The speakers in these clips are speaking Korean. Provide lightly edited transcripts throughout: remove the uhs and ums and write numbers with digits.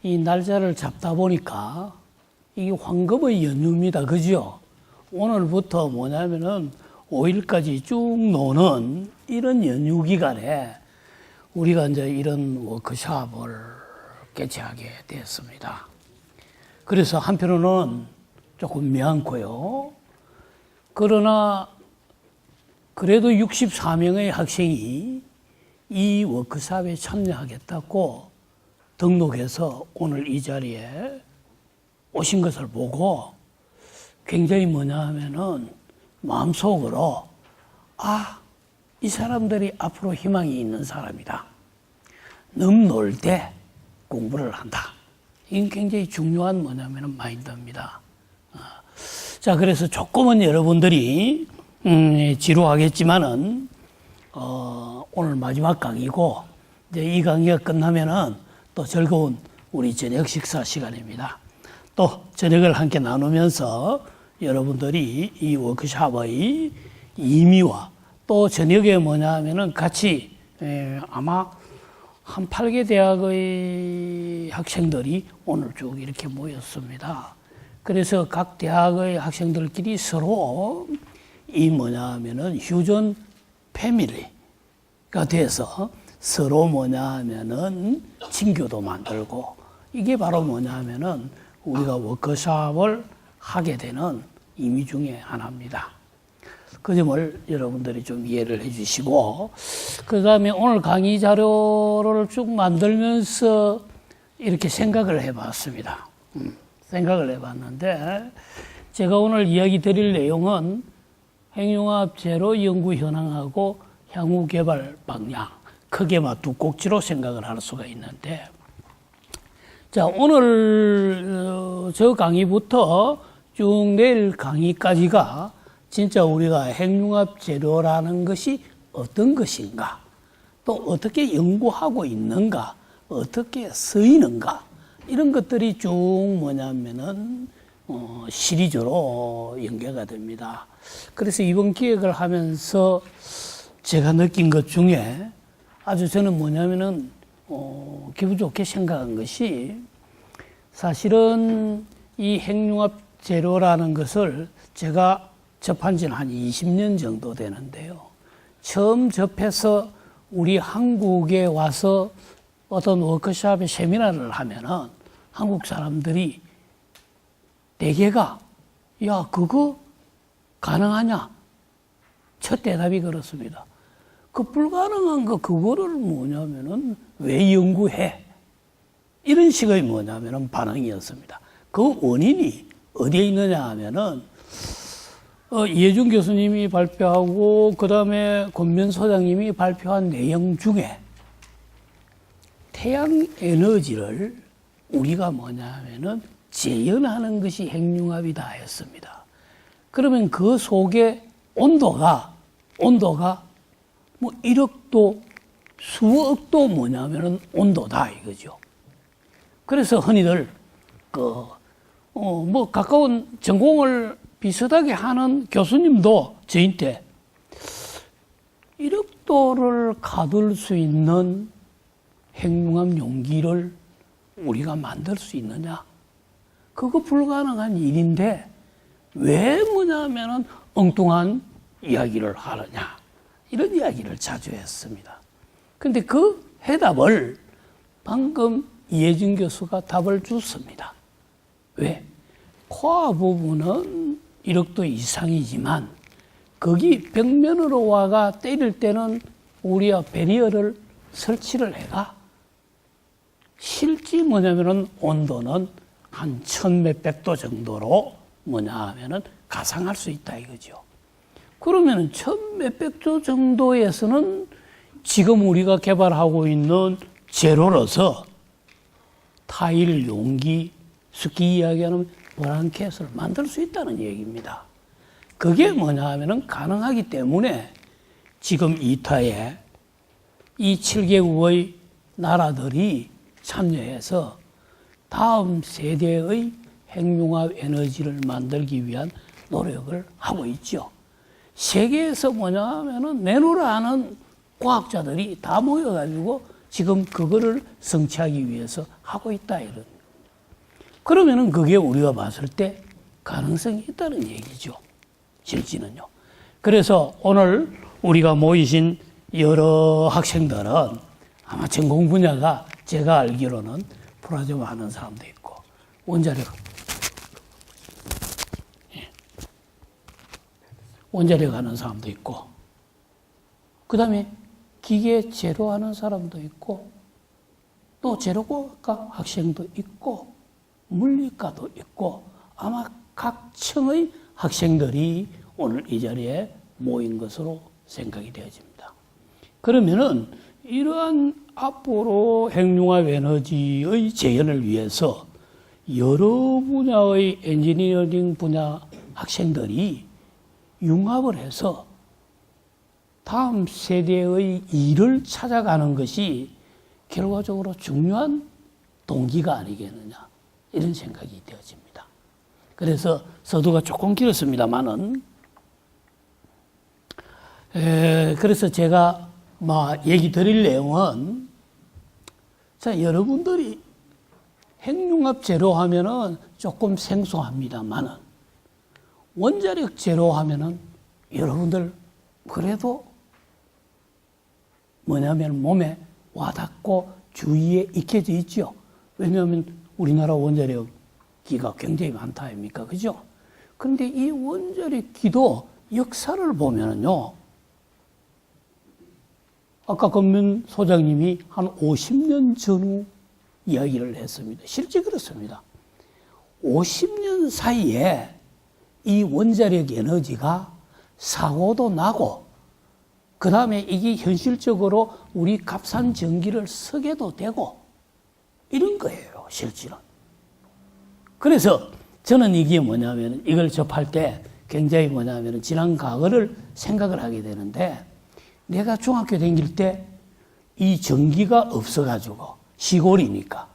이 날짜를 잡다 보니까 이게 황금의 연휴입니다. 그죠? 오늘부터 뭐냐면은 5일까지 쭉 노는 이런 연휴 기간에 우리가 이제 이런 워크숍을 개최하게 되었습니다. 그래서 한편으로는 조금 미안고요. 그러나 그래도 64명의 학생이 이 워크숍에 참여하겠다고 등록해서 오늘 이 자리에 오신 것을 보고 굉장히 뭐냐 하면은 마음속으로 이 사람들이 앞으로 희망이 있는 사람이다. 넘놀 때 공부를 한다. 이건 굉장히 중요한 뭐냐면은 마인드입니다. 자, 그래서 조금은 여러분들이 지루하겠지만은 오늘 마지막 강의고 이제 이 강의가 끝나면은 또 즐거운 우리 저녁 식사 시간입니다. 또 저녁을 함께 나누면서 여러분들이 이 워크숍의 의미와 또 저녁에 뭐냐 하면은 같이 아마 한 8개 대학의 학생들이 오늘 쭉 이렇게 모였습니다. 그래서 각 대학의 학생들끼리 서로 이 뭐냐 하면은 휴전 패밀리가 돼서 서로 뭐냐 하면은 친교도 만들고 이게 바로 뭐냐 하면은 우리가 워크숍을 하게 되는 의미 중에 하나입니다. 그 점을 여러분들이 좀 이해를 해 주시고, 그 다음에 오늘 강의 자료를 쭉 만들면서 이렇게 생각을 해 봤습니다. 생각을 해 봤는데, 제가 오늘 이야기 드릴 내용은 핵융합 제로 연구 현황하고 향후 개발 방향, 크게 두 꼭지로 생각을 할 수가 있는데, 자, 오늘 저 강의부터 쭉 내일 강의까지가 진짜 우리가 핵융합 재료라는 것이 어떤 것인가, 또 어떻게 연구하고 있는가, 어떻게 쓰이는가, 이런 것들이 쭉 뭐냐면은 시리즈로 연계가 됩니다. 그래서 이번 기획을 하면서 제가 느낀 것 중에 아주 저는 뭐냐면은 기분 좋게 생각한 것이, 사실은 이 핵융합 재료라는 것을 제가 접한 지는 한 20년 정도 되는데요. 처음 접해서 우리 한국에 와서 어떤 워크숍에 세미나를 하면은 한국 사람들이 대개가 야, 그거 가능하냐? 첫 대답이 그렇습니다. 그 불가능한 거 그거를 뭐냐면은 왜 연구해? 이런 식의 뭐냐면은 반응이었습니다. 그 원인이 어디에 있느냐 하면은 이해준 교수님이 발표하고 그 다음에 권면 소장님이 발표한 내용 중에 태양 에너지를 우리가 뭐냐 하면은 재현하는 것이 핵융합이다 했습니다. 그러면 그 속에 온도가 뭐 1억도 수억도 뭐냐면은 온도다 이거죠. 그래서 흔히들 뭐 가까운 전공을 비슷하게 하는 교수님도 저한테 1억도를 가둘 수 있는 핵융합 용기를 우리가 만들 수 있느냐? 그거 불가능한 일인데 왜 뭐냐면은 엉뚱한 이야기를 하느냐? 이런 이야기를 자주 했습니다. 근데 그 해답을 방금 이해준 교수가 답을 줬습니다. 왜? 코어 부분은 1억도 이상이지만 거기 벽면으로 와가 때릴 때는 우리가 배리어를 설치를 해가 실제 뭐냐면은 온도는 한 1000몇백 도 정도로 뭐냐 하면은 가상할 수 있다 이거죠. 그러면은 1000몇백 도 정도에서는 지금 우리가 개발하고 있는 재료로서 타일, 용기, 스키 이야기하는 브랑켓을 만들 수 있다는 얘기입니다. 그게 뭐냐 하면은 가능하기 때문에 지금 이타에 이 7개국의 나라들이 참여해서 다음 세대의 핵융합 에너지를 만들기 위한 노력을 하고 있죠. 세계에서 뭐냐 하면은 내노라 하는 과학자들이 다 모여가지고 지금 그거를 성취하기 위해서 하고 있다 이런. 그러면은 그게 우리가 봤을 때 가능성이 있다는 얘기죠. 실질은요. 그래서 오늘 우리가 모이신 여러 학생들은 아마 전공 분야가 제가 알기로는 프라즘 하는 사람도 있고 원자력 하는 사람도 있고 그 다음에 기계 제로하는 사람도 있고 또 제로과학 학생도 있고 물리과도 있고 아마 각 층의 학생들이 오늘 이 자리에 모인 것으로 생각이 되어집니다. 그러면은 이러한 앞으로 핵융합 에너지의 재현을 위해서 여러 분야의 엔지니어링 분야 학생들이 융합을 해서 다음 세대의 일을 찾아가는 것이 결과적으로 중요한 동기가 아니겠느냐 이런 생각이 되어집니다. 그래서 서두가 조금 길었습니다만은 그래서 제가 얘기 드릴 내용은 자 여러분들이 핵융합 제로 하면은 조금 생소합니다만은 원자력 제로 하면은 여러분들 그래도 뭐냐면 몸에 와닿고 주위에 익혀져 있죠. 왜냐하면 우리나라 원자력기가 굉장히 많다 아닙니까? 그죠? 그런데 이 원자력기도 역사를 보면은요, 아까 검문 소장님이 한 50년 전후 이야기를 했습니다. 실제 그렇습니다. 50년 사이에 이 원자력 에너지가 사고도 나고 그 다음에 이게 현실적으로 우리 값싼 전기를 쓰게도 되고 이런 거예요, 실질은. 그래서 저는 이게 뭐냐면 이걸 접할 때 굉장히 뭐냐면 지난 과거를 생각을 하게 되는데 내가 중학교 다닐 때 이 전기가 없어가지고 시골이니까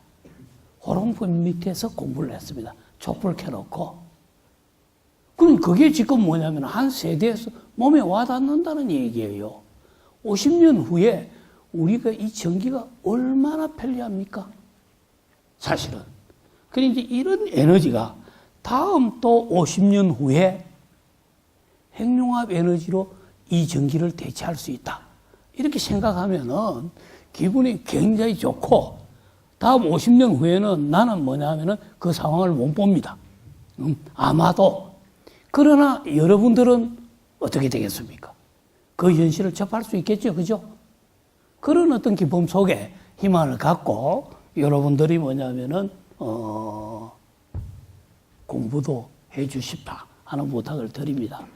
호롱불 밑에서 공부를 했습니다. 촛불 켜놓고. 그럼 그게 지금 뭐냐면 한 세대에서 몸에 와닿는다는 얘기예요. 50년 후에 우리가 이 전기가 얼마나 편리합니까? 사실은. 그런데 이런 에너지가 다음 또 50년 후에 핵융합 에너지로 이 전기를 대체할 수 있다. 이렇게 생각하면은 기분이 굉장히 좋고 다음 50년 후에는 나는 뭐냐 하면은 그 상황을 못 봅니다. 아마도. 그러나 여러분들은 어떻게 되겠습니까? 그 현실을 접할 수 있겠죠. 그죠? 그런 어떤 기쁨 속에 희망을 갖고 여러분들이 뭐냐면은, 공부도 해 주십사 하는 부탁을 드립니다.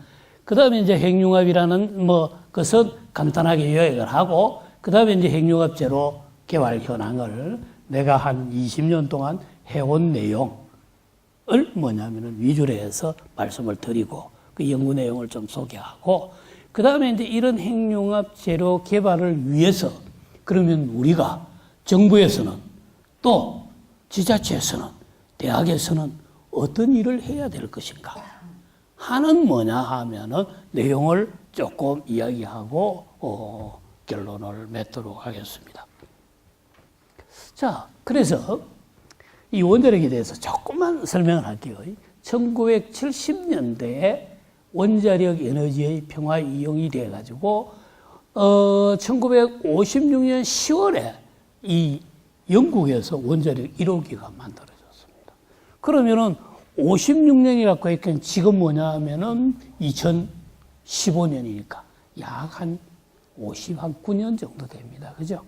그 다음에 이제 핵융합이라는 것은 간단하게 요약을 하고, 그 다음에 이제 핵융합 제로 개발 현황을 내가 한 20년 동안 해온 내용을 뭐냐면은 위주로 해서 말씀을 드리고, 그 연구 내용을 좀 소개하고, 그 다음에 이제 이런 핵융합 제로 개발을 위해서 그러면 우리가 정부에서는 또 지자체에서는 대학에서는 어떤 일을 해야 될 것인가 하는 뭐냐 하면은 내용을 조금 이야기하고 결론을 맺도록 하겠습니다. 자, 그래서 이 원자력에 대해서 조금만 설명을 할게요. 1970년대에 원자력 에너지의 평화 이용이 돼가지고 1956년 10월에 이 영국에서 원자력 1호기가 만들어졌습니다. 그러면은 56년이라고 했더니 지금 뭐냐 하면은 2015년이니까 약 한 59년 정도 됩니다. 그죠?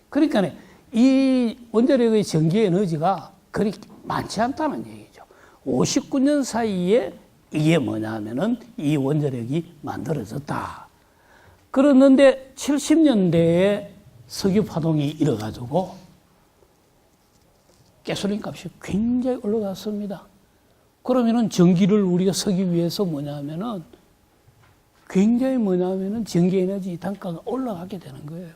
그러니까 이 원자력의 전기 에너지가 그리 많지 않다는 얘기죠. 59년 사이에 이게 뭐냐 하면은 이 원자력이 만들어졌다. 그랬는데 70년대에 석유 파동이 일어가지고 가솔린 값이 굉장히 올라갔습니다. 그러면은 전기를 우리가 쓰기 위해서 뭐냐 하면은 굉장히 뭐냐 하면은 전기 에너지 단가가 올라가게 되는 거예요.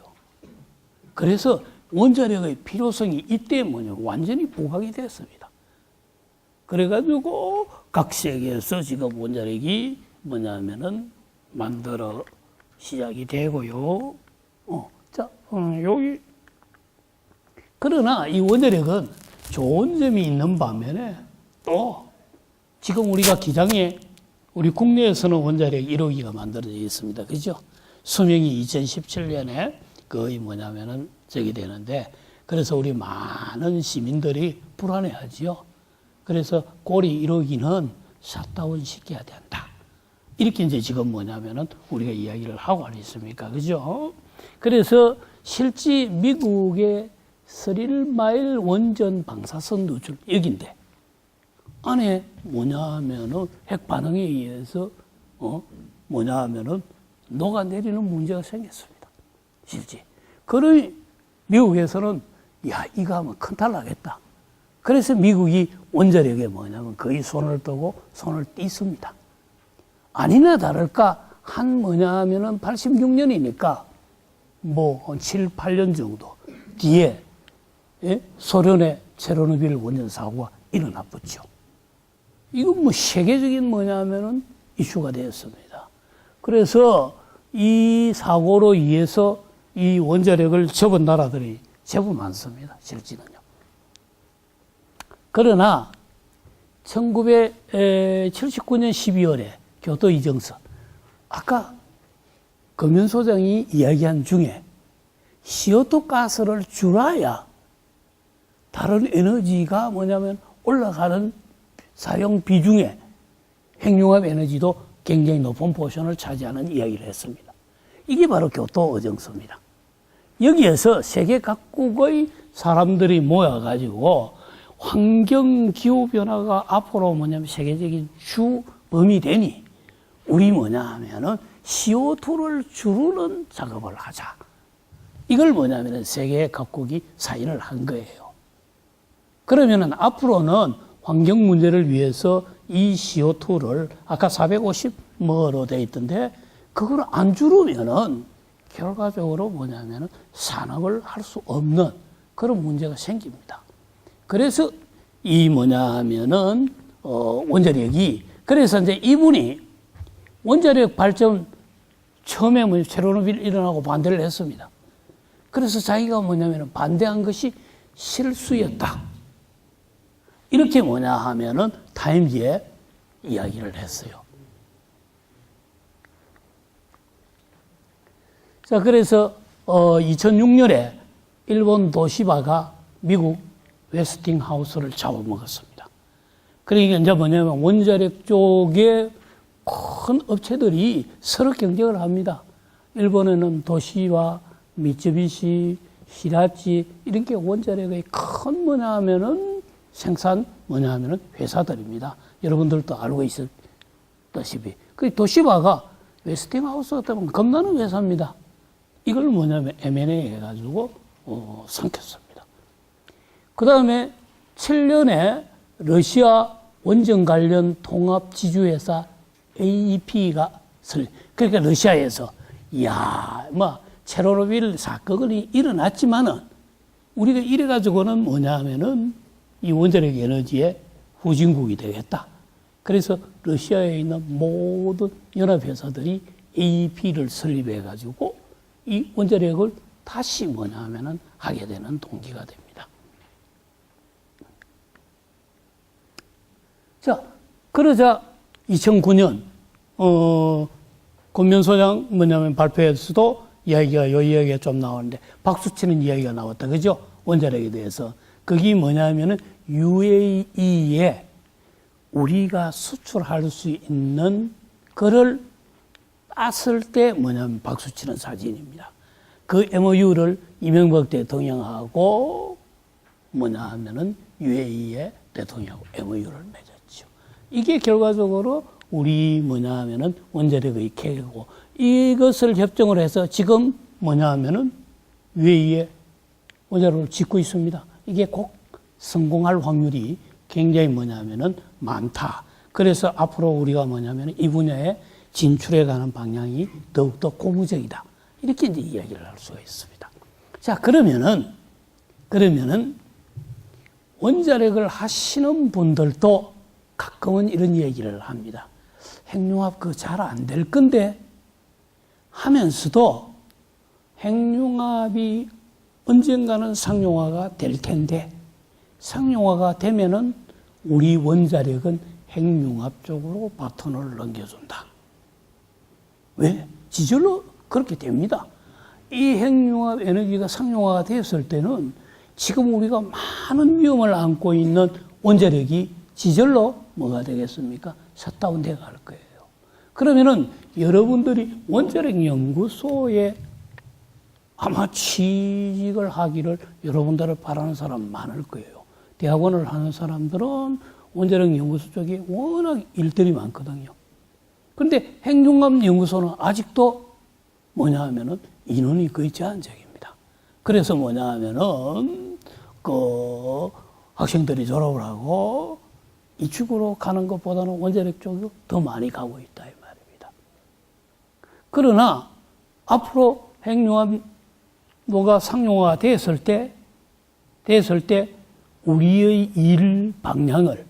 그래서 원자력의 필요성이 이때 뭐냐 완전히 부각이 됐습니다. 그래가지고 각 세계에서 지금 원자력이 뭐냐 하면은 만들어 시작이 되고요. 여기 그러나 이 원자력은 좋은 점이 있는 반면에 또 지금 우리가 기장에 우리 국내에서는 원자력 1호기가 만들어져 있습니다. 그죠? 수명이 2017년에 거의 뭐냐면은 저기 되는데 그래서 우리 많은 시민들이 불안해하지요. 그래서 고리 1호기는 샷다운 시켜야 된다. 이렇게 이제 지금 뭐냐면은 우리가 이야기를 하고 있습니까? 그죠? 그래서 실제 미국의 3마일 원전 방사선 누출 여기인데 안에 뭐냐 하면은 핵 반응에 의해서 뭐냐 하면은 녹아내리는 문제가 생겼습니다. 실제. 그러니 미국에서는 야, 이거 하면 큰탈 나겠다. 그래서 미국이 원자력에 뭐냐면 거의 손을 뜨고 손을 띄습니다. 아니나 다를까 한 뭐냐 하면은 86년이니까 뭐 7, 8년 정도 뒤에 소련의 체르노빌 원전 사고가 일어났죠. 이건 뭐 세계적인 뭐냐 하면은 이슈가 되었습니다. 그래서 이 사고로 인해서 이 원자력을 접은 나라들이 제법 많습니다. 실제는요. 그러나 1979년 12월에 교토 이정선 아까 금연 소장이 이야기한 중에 CO2 가스를 줄여야 다른 에너지가 뭐냐면 올라가는 사용 비중에 핵융합 에너지도 굉장히 높은 포션을 차지하는 이야기를 했습니다. 이게 바로 교토 의정서입니다. 여기에서 세계 각국의 사람들이 모여가지고 환경 기후 변화가 앞으로 뭐냐면 세계적인 주범이 되니 우리 뭐냐 하면은 CO2를 줄이는 작업을 하자. 이걸 뭐냐면은 세계 각국이 사인을 한 거예요. 그러면은 앞으로는 환경 문제를 위해서 이 CO2를 아까 450뭐로 돼 있던데 그걸 안 줄이면은 결과적으로 뭐냐면은 산업을 할 수 없는 그런 문제가 생깁니다. 그래서 이 뭐냐 하면은 원자력이 그래서 이제 이분이 원자력 발전 처음에 뭐 체르노빌 일어나고 반대를 했습니다. 그래서 자기가 뭐냐면은 반대한 것이 실수였다. 이렇게 뭐냐 하면은 타임지에 이야기를 했어요. 자, 그래서 2006년에 일본 도시바가 미국 웨스팅하우스를 잡아먹었습니다. 그러니까 이제 뭐냐면 원자력 쪽에 큰 업체들이 서로 경쟁을 합니다. 일본에는 도시바, 미쯔비시, 히라치 이렇게 원자력의 큰 뭐냐 하면은 생산 뭐냐 하면은 회사들입니다. 여러분들도 알고 있다시피. 그 도시바가 웨스팅하우스 같은 건 겁나는 회사입니다. 이걸 뭐냐면 M&A 해가지고 삼켰습니다. 그 다음에 7년에 러시아 원전 관련 통합 지주회사 AEP가 그러니까 러시아에서 이야 뭐 체르노빌 사건이 일어났지만은 우리가 이래가지고는 뭐냐 하면은 이 원자력 에너지의 후진국이 되겠다. 그래서 러시아에 있는 모든 연합회사들이 AEP를 설립해가지고 이 원자력을 다시 뭐냐 하면은 하게 되는 동기가 됩니다. 자, 그러자 2009년, 권면 소장 뭐냐면 발표에서도 이야기가 좀 나오는데 박수 치는 이야기가 나왔다. 그죠? 원자력에 대해서. 그게 뭐냐면은 UAE에 우리가 수출할 수 있는 거를 땄을 때 뭐냐면 박수 치는 사진입니다. 그 MOU를 이명박 대통령하고 뭐냐 하면은 UAE의 대통령하고 MOU를 맺었죠. 이게 결과적으로 우리 뭐냐 하면은 원자력의 계획이고 이것을 협정을 해서 지금 뭐냐 하면은 UAE에 원자력을 짓고 있습니다. 이게 꼭 성공할 확률이 굉장히 뭐냐 하면은 많다. 그래서 앞으로 우리가 뭐냐면 이 분야에 진출해 가는 방향이 더욱더 고무적이다. 이렇게 이제 이야기를 할 수가 있습니다. 자, 그러면은 원자력을 하시는 분들도 가끔은 이런 얘기를 합니다. 핵융합 그거 잘 안 될 건데 하면서도 핵융합이 언젠가는 상용화가 될 텐데 상용화가 되면은 우리 원자력은 핵융합 쪽으로 바톤을 넘겨준다. 왜? 지절로 그렇게 됩니다. 이 핵융합 에너지가 상용화가 되었을 때는 지금 우리가 많은 위험을 안고 있는 원자력이 지절로 뭐가 되겠습니까? 셧다운돼 갈 거예요. 그러면은 여러분들이 원자력 연구소에 아마 취직을 하기를 여러분들을 바라는 사람 많을 거예요. 대학원을 하는 사람들은 원자력 연구소 쪽에 워낙 일들이 많거든요. 그런데 핵융합 연구소는 아직도 뭐냐 하면은 인원이 거의 제한적입니다. 그래서 뭐냐 하면은 그 학생들이 졸업을 하고 이쪽으로 가는 것보다는 원자력 쪽으로 더 많이 가고 있다 이 말입니다. 그러나 앞으로 핵융합로가 상용화가 됐을 때 우리의 일 방향을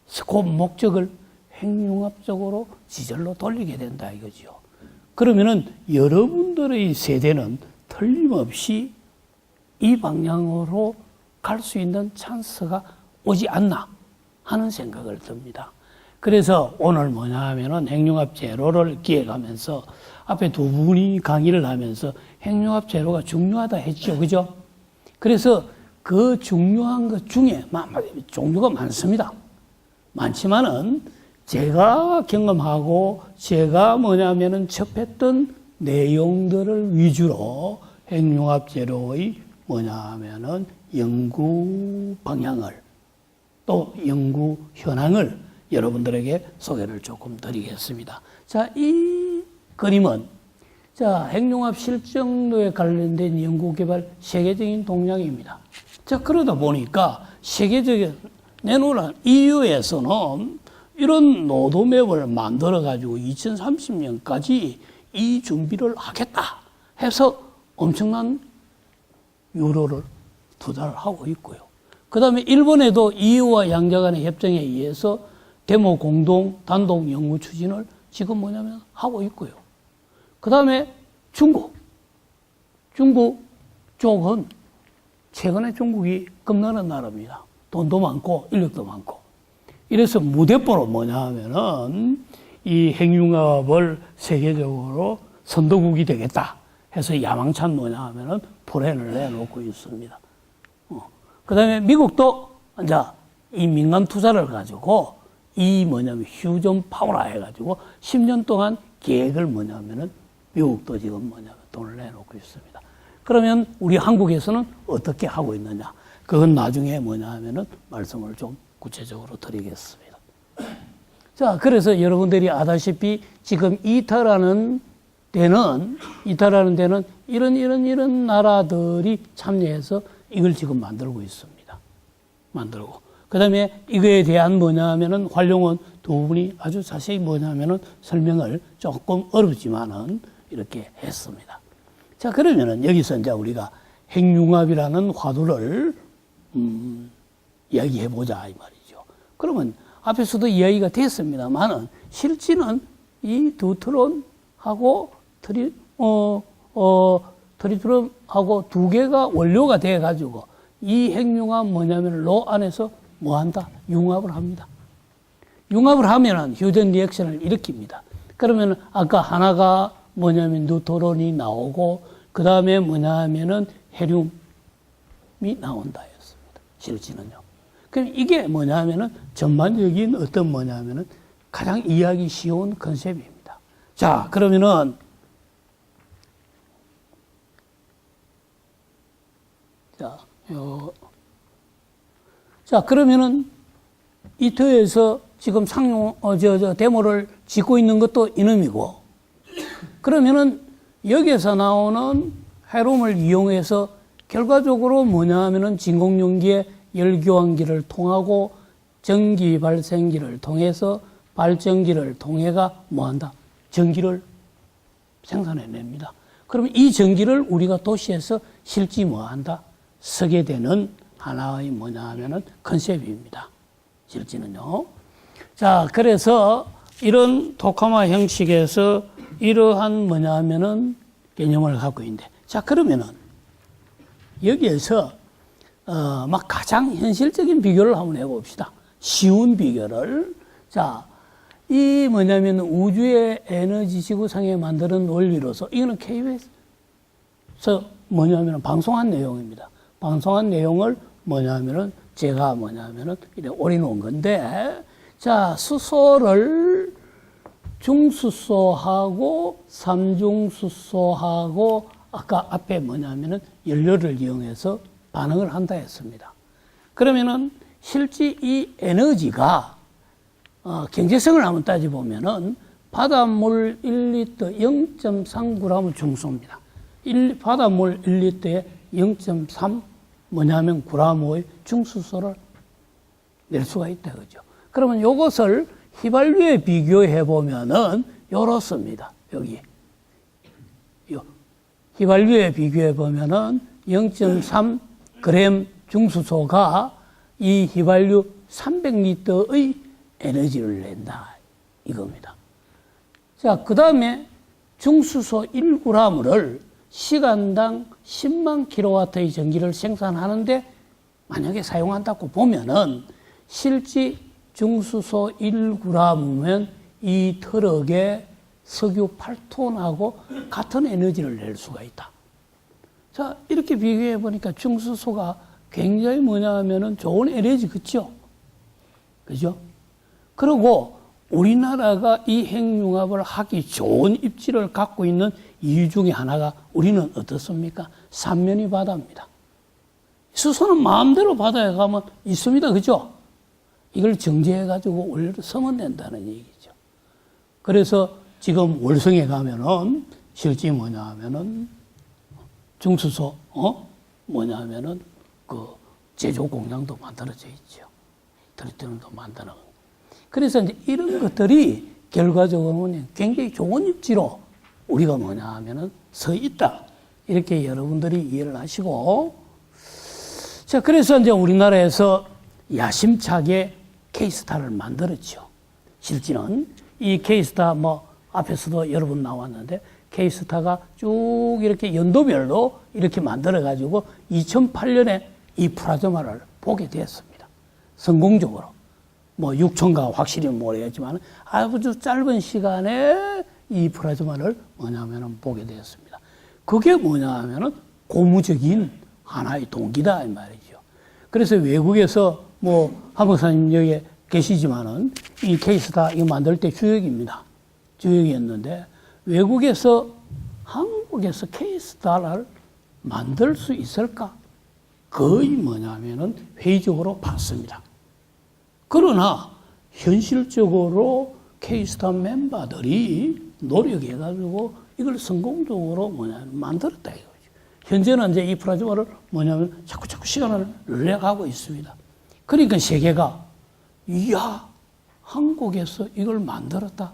스코프 목적을 핵융합적으로 지절로 돌리게 된다 이거죠. 그러면은 여러분들의 세대는 틀림없이 이 방향으로 갈 수 있는 찬스가 오지 않나 하는 생각을 듭니다. 그래서 오늘 뭐냐 하면은 핵융합 제로를 기획하면서 앞에 두 분이 강의를 하면서 핵융합 제로가 중요하다 했죠. 그죠? 그래서 그 중요한 것 중에 종류가 많습니다. 많지만은 제가 경험하고 제가 뭐냐면은 접했던 내용들을 위주로 핵융합 제로의 뭐냐면은 연구 방향을 또 연구 현황을 여러분들에게 소개를 조금 드리겠습니다. 자, 이 그림은 자, 핵융합 실증도에 관련된 연구 개발 세계적인 동향입니다. 자, 그러다 보니까 세계적인 내놓으란 EU에서는 이런 로드맵을 만들어 가지고 2030년까지 이 준비를 하겠다 해서 엄청난 유로를 투자를 하고 있고요. 그 다음에 일본에도 EU와 양자 간의 협정에 의해서 데모 공동 단독 연구 추진을 지금 뭐냐면 하고 있고요. 그 다음에 중국 쪽은 최근에 중국이 겁나는 나라입니다. 돈도 많고 인력도 많고. 이래서 무대뽀로 뭐냐 하면은 이 핵융합을 세계적으로 선도국이 되겠다 해서 야망찬 뭐냐 하면은 플랜을 내놓고 있습니다. 그 다음에 미국도 이제 이 민간 투자를 가지고 이 뭐냐면 휴전 파워라 해가지고 10년 동안 계획을 뭐냐면은 미국도 지금 뭐냐면 돈을 내놓고 있습니다. 그러면 우리 한국에서는 어떻게 하고 있느냐? 그건 나중에 뭐냐 하면은 말씀을 좀 구체적으로 드리겠습니다. 자, 그래서 여러분들이 아다시피 지금 이타라는 데는 이런 나라들이 참여해서 이걸 지금 만들고 있습니다. 만들고. 그 다음에 이거에 대한 뭐냐 하면은 활용은 두 분이 아주 자세히 뭐냐 하면은 설명을 조금 어렵지만은 이렇게 했습니다. 자, 그러면은 여기서 이제 우리가 핵융합이라는 화두를, 이야기해보자, 이 말이죠. 그러면 앞에서도 이야기가 됐습니다만은 실제는 이 두트론하고 트리트럼하고 두 개가 원료가 돼가지고 이 핵융합 뭐냐면 로 안에서 뭐 한다? 융합을 합니다. 융합을 하면은 휴전 리액션을 일으킵니다. 그러면 아까 하나가 뭐냐면 뉴트론이 나오고 그 다음에 뭐냐 하면은 헤륨이 나온다 했습니다. 실제는요. 그럼 이게 뭐냐 하면은 전반적인 어떤 뭐냐 하면은 가장 이해하기 쉬운 컨셉입니다. 자, 그러면은 자, 그러면은 이터에서 지금 데모를 짓고 있는 것도 이놈이고, 그러면은 여기에서 나오는 헤륨을 이용해서 결과적으로 뭐냐 하면은 진공용기의 열교환기를 통하고 전기 발생기를 통해서 발전기를 통해가 뭐 한다? 전기를 생산해냅니다. 그러면 이 전기를 우리가 도시에서 실제 뭐 한다? 쓰게 되는 하나의 뭐냐 하면은 컨셉입니다. 실제는요. 자, 그래서 이런 토카마 형식에서 이러한 뭐냐 하면은 개념을 갖고 있는데. 자, 그러면은 여기에서 막 가장 현실적인 비교를 한번 해봅시다. 쉬운 비교를. 자, 이 뭐냐면 우주의 에너지 지구상에 만드는 원리로서 이거는 KBS에서 뭐냐면 방송한 내용입니다. 방송한 내용을 뭐냐면은 제가 뭐냐면은 이렇게 올려놓은 건데, 자, 수소를 중수소하고 삼중수소하고 아까 앞에 뭐냐면은 연료를 이용해서 반응을 한다 했습니다. 그러면은 실제 이 에너지가 경제성을 한번 따져보면은 바닷물 1리터 0.3g을 중수입니다. 바닷물 1리터에 0.3 뭐냐면 g의 중수소를 낼 수가 있다, 그죠? 그러면 이것을 휘발유에 비교해 보면은 이렇습니다. 여기 휘발유에 비교해 보면은 0.3g 중수소가 이 휘발유 300리터의 에너지를 낸다, 이겁니다. 자, 그 다음에 중수소 1g을 시간당 10만 킬로와트의 전기를 생산하는데 만약에 사용한다고 보면은 실제 중수소 1g이면 이 트럭에 석유 8톤하고 같은 에너지를 낼 수가 있다. 자, 이렇게 비교해 보니까 중수소가 굉장히 뭐냐 하면은 좋은 에너지, 그죠? 그죠? 그리고 우리나라가 이 핵융합을 하기 좋은 입지를 갖고 있는 이유 중에 하나가 우리는 어떻습니까? 삼면이 바다입니다. 수소는 마음대로 바다에 가면 있습니다. 그죠? 이걸 정제해가지고 원료를 쓰면 된다는 얘기죠. 그래서 지금 월성에 가면은 실제 뭐냐 하면은 중수소, 뭐냐 하면은 그 제조 공장도 만들어져 있죠. 트리티움도 만드는. 그래서 이제 이런 것들이 결과적으로는 굉장히 좋은 입지로 우리가 뭐냐 하면은 서 있다. 이렇게 여러분들이 이해를 하시고. 자, 그래서 이제 우리나라에서 야심차게 K스타를 만들었죠. 실제는 이 K스타 뭐 앞에서도 여러 번 나왔는데 K스타가 쭉 이렇게 연도별로 이렇게 만들어가지고 2008년에 이 플라즈마를 보게 되었습니다. 성공적으로. 뭐 6천가 확실히 모르겠지만 아주 짧은 시간에 이 플라즈마를 뭐냐면은 보게 되었습니다. 그게 뭐냐 하면은 고무적인 하나의 동기다, 이 말이죠. 그래서 외국에서 뭐 한목사님 여기 계시지만은 이 K스타 이거 만들 때 주역입니다. 주역이었는데 외국에서 한국에서 K스타를 만들 수 있을까? 거의 뭐냐면은 회의적으로 봤습니다. 그러나 현실적으로 K스타 멤버들이 노력해가지고 이걸 성공적으로 만들었다 이거죠. 현재는 이제 이 플라즈마를 뭐냐면 자꾸 시간을 늘려가고 있습니다. 그러니까 세계가 이야, 한국에서 이걸 만들었다.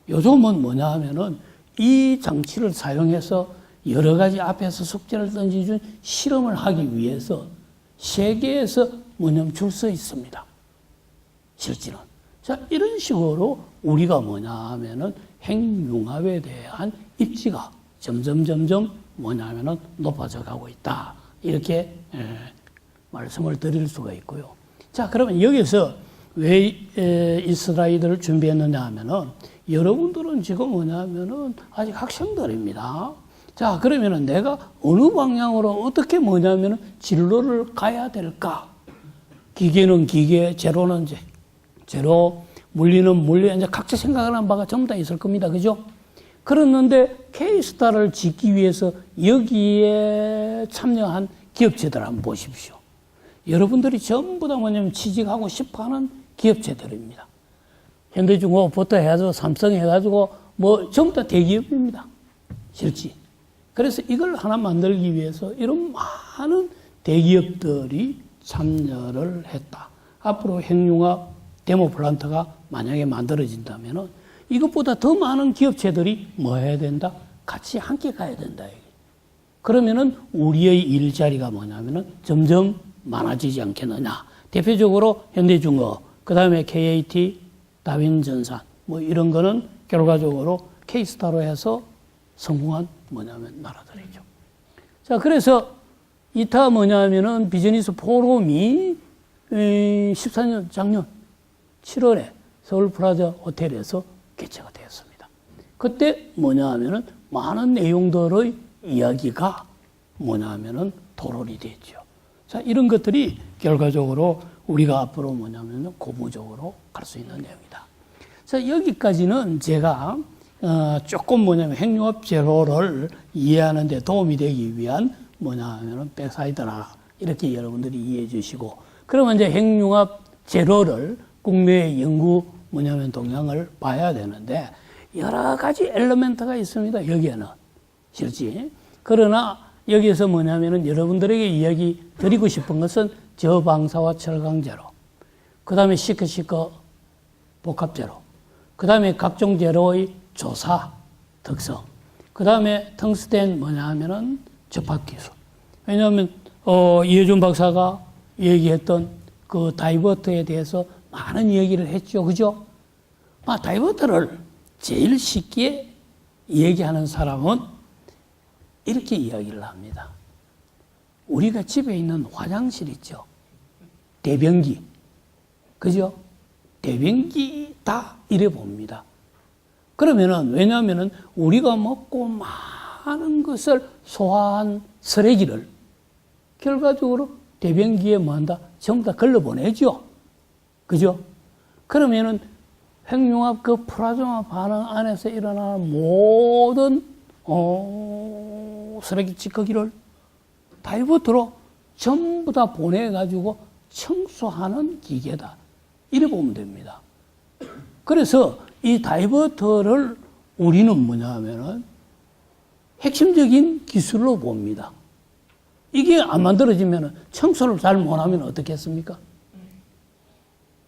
요즘은 뭐냐 하면은 이 장치를 사용해서 여러 가지 앞에서 숙제를 던져준 실험을 하기 위해서 세계에서 뭐냐면 줄 서 있습니다. 실제는. 자, 이런 식으로 우리가 뭐냐 하면은 핵융합에 대한 입지가 점점 뭐냐 하면은 높아져 가고 있다. 이렇게 말씀을 드릴 수가 있고요. 자, 그러면 여기서 왜 이 슬라이드를 준비했느냐 하면은 여러분들은 지금 뭐냐 하면은 아직 학생들입니다. 자, 그러면은 내가 어느 방향으로 어떻게 뭐냐면은 진로를 가야 될까? 기계는 기계, 제로는 제로, 물리는 물리, 이제 각자 생각하는 바가 전부 다 있을 겁니다. 그죠? 그랬는데 K스타를 짓기 위해서 여기에 참여한 기업체들 한번 보십시오. 여러분들이 전부 다 뭐냐면 취직하고 싶어 하는 기업체들입니다. 현대중공업부터 해가지고 삼성 해가지고 뭐 전부 다 대기업입니다. 실제. 그래서 이걸 하나 만들기 위해서 이런 많은 대기업들이 참여를 했다. 앞으로 핵융합 데모 플란트가 만약에 만들어진다면은 이것보다 더 많은 기업체들이 뭐 해야 된다? 같이 함께 가야 된다. 그러면은 우리의 일자리가 뭐냐면은 점점 많아지지 않겠느냐. 대표적으로 현대중공업, 그 다음에 KAT, 다윈전산, 뭐 이런 거는 결과적으로 K스타로 해서 성공한 뭐냐면 나라들이죠. 자, 그래서 이타 뭐냐면은 비즈니스 포럼이 14년 작년 7월에 서울 프라자 호텔에서 개최가 되었습니다. 그때 뭐냐 하면은 많은 내용들의 이야기가 뭐냐 하면은 토론이 됐죠. 자, 이런 것들이 결과적으로 우리가 앞으로 뭐냐면은 고무적으로 갈 수 있는 내용이다. 자, 여기까지는 제가 조금 뭐냐면 핵융합 제로를 이해하는 데 도움이 되기 위한 뭐냐 하면은 백사이드라 이렇게 여러분들이 이해해 주시고, 그러면 이제 핵융합 제로를 국내의 연구 뭐냐면 동향을 봐야 되는데 여러 가지 엘리멘트가 있습니다. 여기에는 실제. 그러나 여기에서 뭐냐면은 여러분들에게 이야기 드리고 싶은 것은 저방사와 철강 제로, 그 다음에 시커 복합 제로, 그 다음에 각종 제로의 조사 특성, 그 다음에 텅스텐 뭐냐 하면은 접합 기술. 왜냐하면 이혜준 박사가 얘기했던 그 다이버터에 대해서 많은 얘기를 했죠. 그죠? 다이버터를 제일 쉽게 얘기하는 사람은 이렇게 이야기를 합니다. 우리가 집에 있는 화장실 있죠. 대변기. 그죠? 대변기다 이래 봅니다. 그러면은 왜냐하면은 우리가 먹고 많은 것을 소화한 쓰레기를 결과적으로 대변기에 뭐 한다? 전부 다 걸러보내죠. 그죠? 그러면은 핵융합 그 플라즈마 반응 안에서 일어나는 모든 쓰레기 찌꺼기를 다이버터로 전부 다 보내가지고 청소하는 기계다. 이래 보면 됩니다. 그래서 이 다이버터를 우리는 뭐냐 하면은 핵심적인 기술로 봅니다. 이게 안 만들어지면 청소를 잘 못하면 어떻겠습니까?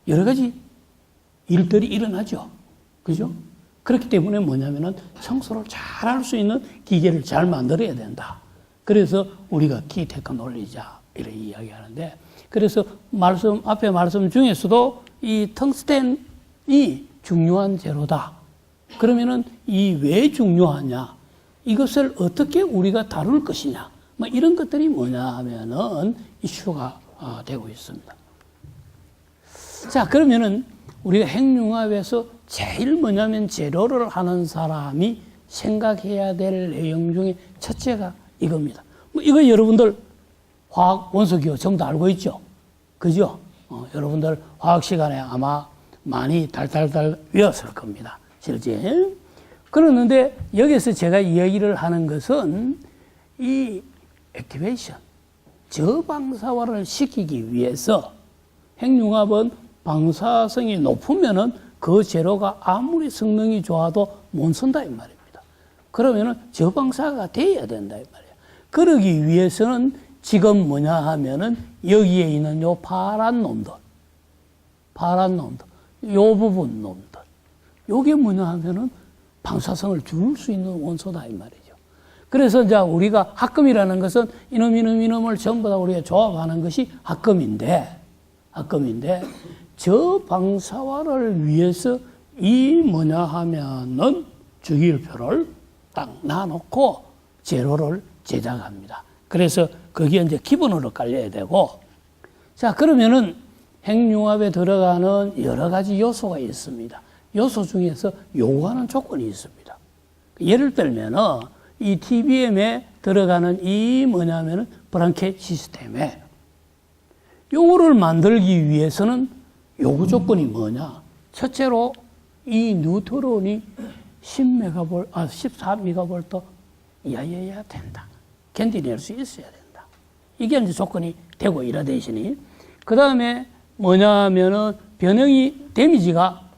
여러 가지 일들이 일어나죠. 그죠? 그렇기 때문에 뭐냐면은 청소를 잘 할 수 있는 기계를 잘 만들어야 된다. 그래서 우리가 키 테크놀리자 이렇게 이야기하는데, 그래서 앞에 말씀 중에서도 이 텅스텐이 중요한 재료다. 그러면은 이 왜 중요하냐? 이것을 어떻게 우리가 다룰 것이냐? 뭐 이런 것들이 뭐냐 하면은 이슈가 되고 있습니다. 자, 그러면은 우리가 핵융합에서 제일 뭐냐면 재료를 하는 사람이 생각해야 될 내용 중에 첫째가 이겁니다. 이거 여러분들 화학 원소기호 전부 다 알고 있죠? 그죠? 여러분들 화학 시간에 아마 많이 달달달 외웠을 겁니다. 실제. 그러는데 여기서 제가 이야기를 하는 것은 이 액티베이션, 저방사화를 시키기 위해서 핵융합은 방사성이 높으면은 그 재료가 아무리 성능이 좋아도 못 쓴다 이 말입니다. 그러면은 저방사가 돼야 된다 이 말이에요. 그러기 위해서는 지금 뭐냐 하면은 여기에 있는 요 파란 놈들, 요 부분 놈들, 요게 뭐냐 하면은 방사성을 줄 수 있는 원소다 이 말이죠. 그래서 이제 우리가 합금이라는 것은 이놈을 전부 다 우리가 조합하는 것이 합금인데 저방사화를 위해서 이 뭐냐 하면은 주기율표를 딱 놔놓고 재료를 제작합니다. 그래서 거기에 이제 기본으로 깔려야 되고, 자, 그러면은 핵융합에 들어가는 여러 가지 요소가 있습니다. 요소 중에서 요구하는 조건이 있습니다. 예를 들면은 이 TBM에 들어가는 이 뭐냐면은 브랑켓 시스템에 요거를 만들기 위해서는 요구 조건이 뭐냐? 첫째로 이 뉴트론이 14메가볼트 이하여야 된다. 견디낼 수 있어야 된다. 이게 이제 조건이 되고 이러되시니, 그 다음에 뭐냐 하면은 변형이 데미지가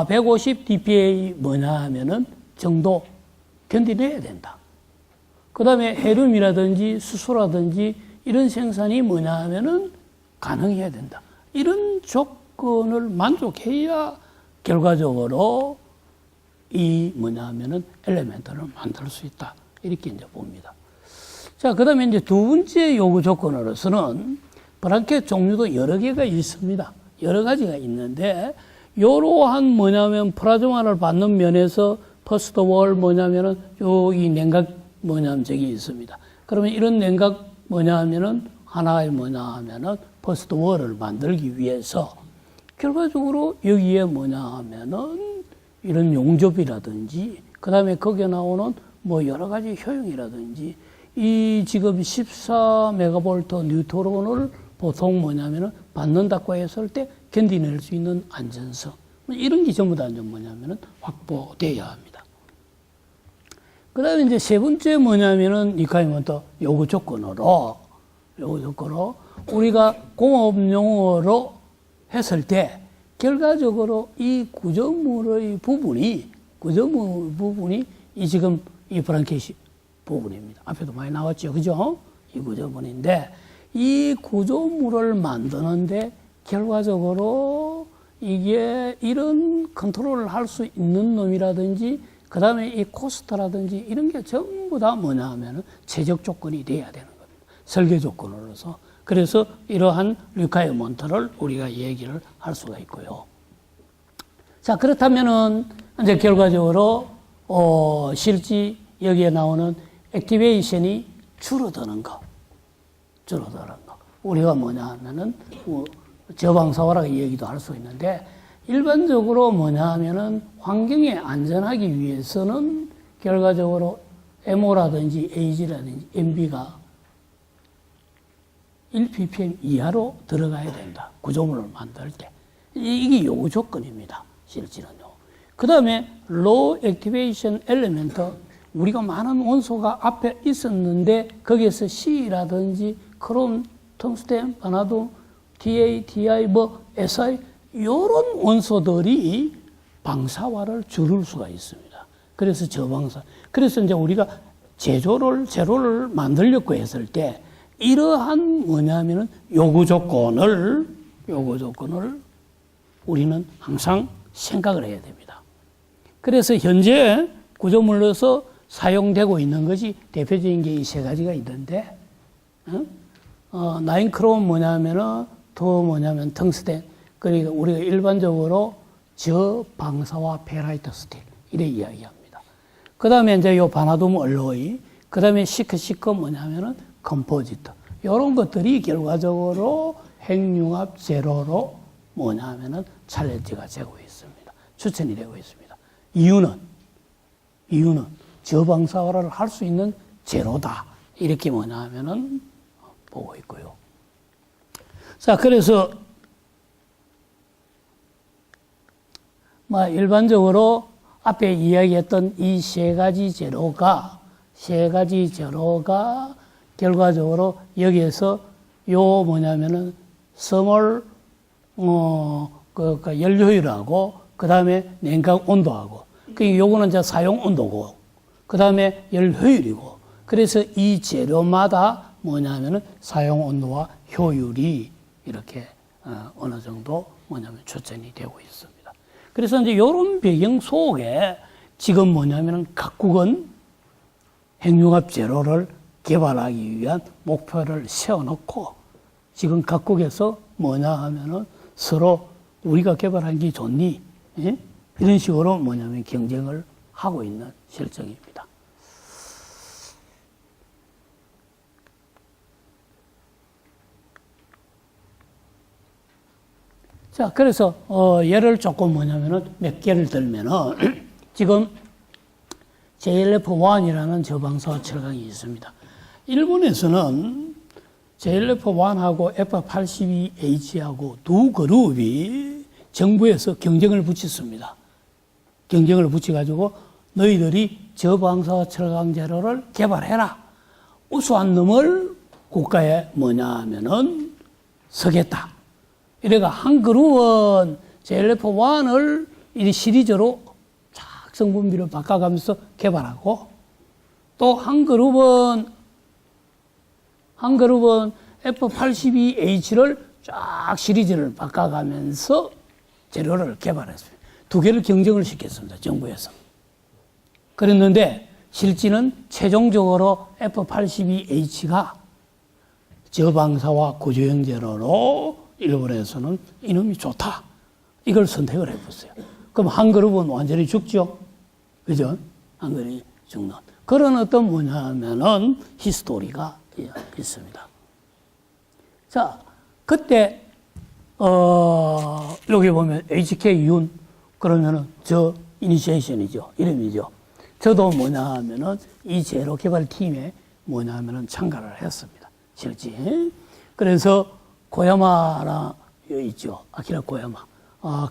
150 dPa 뭐냐 하면은 정도 견디내야 된다. 그 다음에 헤륨이라든지 수소라든지 이런 생산이 뭐냐 하면은 가능해야 된다. 이런 조건을 만족해야 결과적으로 이 뭐냐 하면은 엘리멘트를 만들 수 있다. 이렇게 이제 봅니다. 자, 그 다음에 이제 두 번째 요구 조건으로서는 브랑켓 종류도 여러 개가 있습니다. 여러 가지가 있는데, 이러한 뭐냐면 플라즈마를 받는 면에서 퍼스트 월 뭐냐면은 이 냉각 뭐냐면 저기 있습니다. 그러면 이런 냉각 뭐냐 하면은 하나의 뭐냐 하면은 퍼스트 월을 만들기 위해서 결과적으로 여기에 뭐냐 하면은 이런 용접이라든지 그다음에 거기에 나오는 뭐 여러 가지 효용이라든지 이 지금 14메가볼트 뉴트론을 보통 뭐냐면은 받는다고 했을 때 견디낼 수 있는 안전성 이런 게 전부 다 이제 뭐냐면은 확보돼야 합니다. 그다음에 이제 세 번째 뭐냐면은 니카이모토 요구 조건으로 우리가 공업용어로 했을 때 결과적으로 이 구조물의 부분이 이 지금 이 브랑켓이 부분입니다. 앞에도 많이 나왔죠, 그죠? 이 구조물인데 이 구조물을 만드는데 결과적으로 이게 이런 컨트롤을 할 수 있는 놈이라든지 그 다음에 이 코스트라든지 이런 게 전부 다 뭐냐 하면은 최적 조건이 돼야 되는 겁니다. 설계 조건으로서. 그래서 이러한 리콰이어먼트를 우리가 얘기를 할 수가 있고요. 자, 그렇다면은 이제 결과적으로 실제 여기에 나오는 액티베이션이 줄어드는 거. 우리가 뭐냐 하면은 저방사화라고 얘기도 할 수 있는데 일반적으로 뭐냐 하면은 환경에 안전하기 위해서는 결과적으로 MO라든지 AG라든지 MB가 1ppm 이하로 들어가야 된다. 구조물을 만들 때. 이게 요구 조건입니다. 실질은요. 그 다음에 Low Activation Element, 우리가 많은 원소가 앞에 있었는데 거기에서 C라든지 크롬, 텅스텐, 바나듐, TA, TI, SI 이런 원소들이 방사화를 줄일 수가 있습니다. 그래서 저방사. 그래서 이제 우리가 제로를 만들려고 했을 때 이러한 뭐냐면은 요구 조건을 우리는 항상 생각을 해야 됩니다. 그래서 현재 구조물로서 사용되고 있는 것이 대표적인 게 이 세 가지가 있는데, 나인크롬 뭐냐면은 더 뭐냐면 텅스텐, 그러니까 우리가 일반적으로 저방사화 페라이트 스틸 이래 이야기합니다. 그 다음에 이제 요 바나듐 얼로이, 그 다음에 시크 뭐냐면은 컴포지트. 이런 것들이 결과적으로 핵융합 제로로 뭐냐 하면은 챌린지가 되고 있습니다. 추천이 되고 있습니다. 이유는 저방사화를 할 수 있는 제로다. 이렇게 뭐냐 하면은 보고 있고요. 자, 그래서 일반적으로 앞에 이야기했던 이 세 가지 제로가 결과적으로 여기에서 요 뭐냐면은 스몰 연료율하고 그 다음에 냉각 온도하고 요거는 이제 사용 온도고 그 다음에 연료율이고 그래서 이 재료마다 뭐냐면은 사용 온도와 효율이 이렇게 어느 정도 뭐냐면 추천이 되고 있습니다. 그래서 이제 이런 배경 속에 지금 뭐냐면은 각국은 핵융합 제로를 개발하기 위한 목표를 세워놓고 지금 각국에서 뭐냐 하면은 서로 우리가 개발한 게 좋니? 예? 이런 식으로 뭐냐면 경쟁을 하고 있는 실정입니다. 자, 그래서 예를 조금 뭐냐면은 몇 개를 들면은 지금 JLF1이라는 저방사화 철강이 있습니다. 일본에서는 JLF1하고 F82H하고 두 그룹이 정부에서 경쟁을 붙였습니다. 경쟁을 붙여가지고 너희들이 저방사화 철강 재료를 개발해라. 우수한 놈을 국가에 뭐냐 하면은 서겠다. 이래가 한 그룹은 JLF1을 이 시리즈로 쫙 성분비를 바꿔가면서 개발하고 또 한 그룹은 F82H를 쫙 시리즈를 바꿔가면서 재료를 개발했습니다. 두 개를 경쟁을 시켰습니다. 정부에서. 그랬는데 실제는 최종적으로 F82H가 저방사화 구조형 재료로 일본에서는 이놈이 좋다. 이걸 선택을 해봤어요. 그럼 한 그룹은 완전히 죽죠. 그죠? 한 그룹이 죽는. 그런 어떤 뭐냐면은 히스토리가 있습니다. 자, 그때, 여기 보면 HK윤, 그러면은 저 이니시에이션이죠. 이름이죠. 저도 뭐냐 하면은 이 제로 개발 팀에 뭐냐 하면은 참가를 했습니다. 실제. 그래서 고야마라 있죠. 아키라 고야마.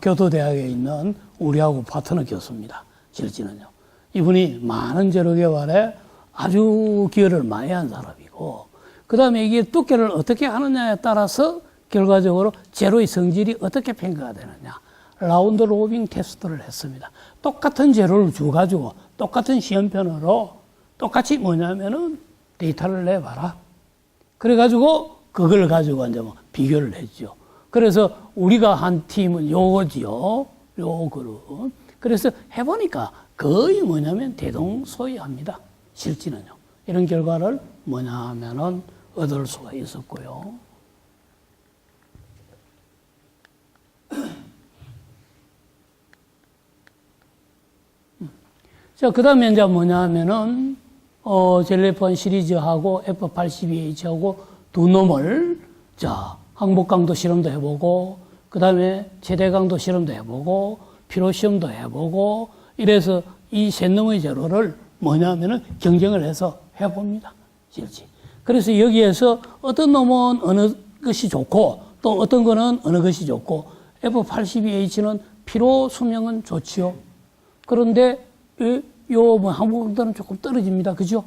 교토대학에 있는 우리하고 파트너 교수입니다. 실제는요. 이분이 많은 제로 개발에 아주 기여를 많이 한 사람이고, 그 다음에 이게 두께를 어떻게 하느냐에 따라서 결과적으로 제로의 성질이 어떻게 평가가 되느냐. 라운드 로빙 테스트를 했습니다. 똑같은 제로를 줘가지고 똑같은 시험편으로 똑같이 뭐냐면은 데이터를 내봐라. 그래가지고 그걸 가지고 이제 뭐 비교를 했죠. 그래서 우리가 한 팀은 요거지요. 요 그룹. 그래서 해보니까 거의 뭐냐면 대동소이합니다. 실제는요. 이런 결과를 뭐냐 하면은 얻을 수가 있었고요. 자, 그 다음에 이제 뭐냐 하면은, 젤레폰 시리즈하고 F82H하고 두 놈을, 자, 항복 강도 실험도 해보고, 그 다음에 최대 강도 실험도 해보고, 피로 시험도 해보고, 이래서 이 세 놈의 제로를 뭐냐 하면은 경쟁을 해서 해봅니다. 실제. 그래서 여기에서 어떤 놈은 어느 것이 좋고, 또 어떤 거는 어느 것이 좋고, F82H는 피로 수명은 좋지요. 그런데 요 뭐 항복강도는 조금 떨어집니다. 그죠?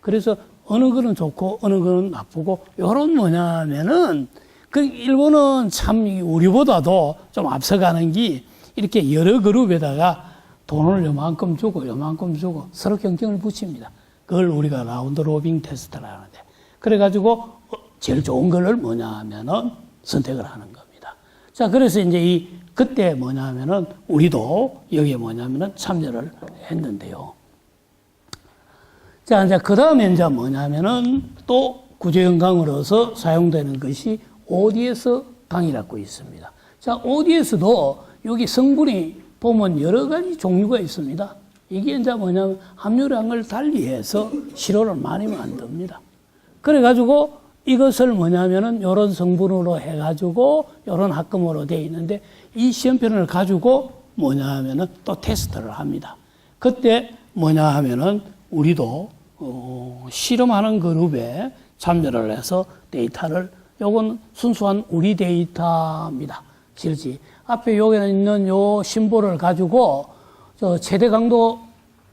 그래서 어느 거는 좋고 어느 거는 나쁘고 요런 뭐냐면은 그 일본은 참 우리보다도 좀 앞서가는 게 이렇게 여러 그룹에다가 돈을 요만큼 주고 서로 경쟁을 붙입니다. 그걸 우리가 라운드 로빙 테스트를 하는데 그래가지고 제일 좋은 거를 뭐냐 하면은 선택을 하는 겁니다. 자, 그래서 이제 그때 뭐냐 하면은 우리도 여기에 뭐냐면은 참여를 했는데요. 자, 이제 그 다음에 이제 뭐냐면은 또 구조형 강으로서 사용되는 것이 ODS 강이라고 있습니다. 자, ODS도 여기 성분이 보면 여러 가지 종류가 있습니다. 이게 이제 뭐냐면 함유량을 달리해서 시료를 많이 만듭니다. 그래가지고 이것을 뭐냐면은 요런 성분으로 해가지고 요런 합금으로 되어 있는데 이 시험편을 가지고 뭐냐 하면은 또 테스트를 합니다. 그때 뭐냐 하면은 우리도 실험하는 그룹에 참여를 해서 데이터를 요건 순수한 우리 데이터입니다. 실제 앞에 여기는 있는 요 심볼을 가지고 저 최대 강도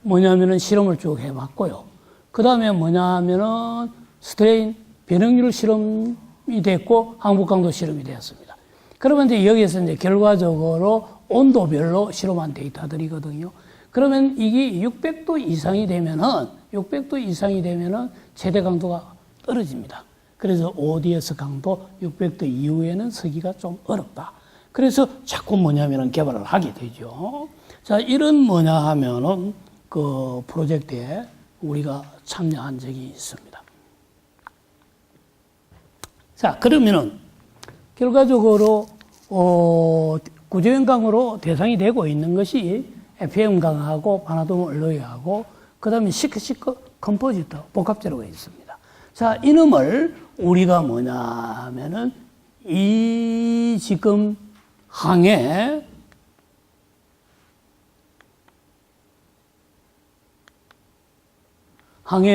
뭐냐면은 실험을 쭉 해봤고요. 그 다음에 뭐냐 하면은 스트레인 변형률 실험이 됐고 항복 강도 실험이 되었습니다. 그러면 이제 여기에서 이제 결과적으로 온도별로 실험한 데이터들이거든요. 그러면 이게 600도 이상이 되면은 최대 강도가 떨어집니다. 그래서 ODS 강도 600도 이후에는 쓰기가 좀 어렵다. 그래서 자꾸 뭐냐면은 개발을 하게 되죠. 자, 이런 뭐냐 하면은 그 프로젝트에 우리가 참여한 적이 있습니다. 자, 그러면은 결과적으로 구조형 강으로 대상이 되고 있는 것이 FM 강하고 바나돔 얼로이하고 그다음에 시크 컴포지터 복합제로가 있습니다. 자, 이놈을 우리가 뭐냐 하면은 이 지금 항에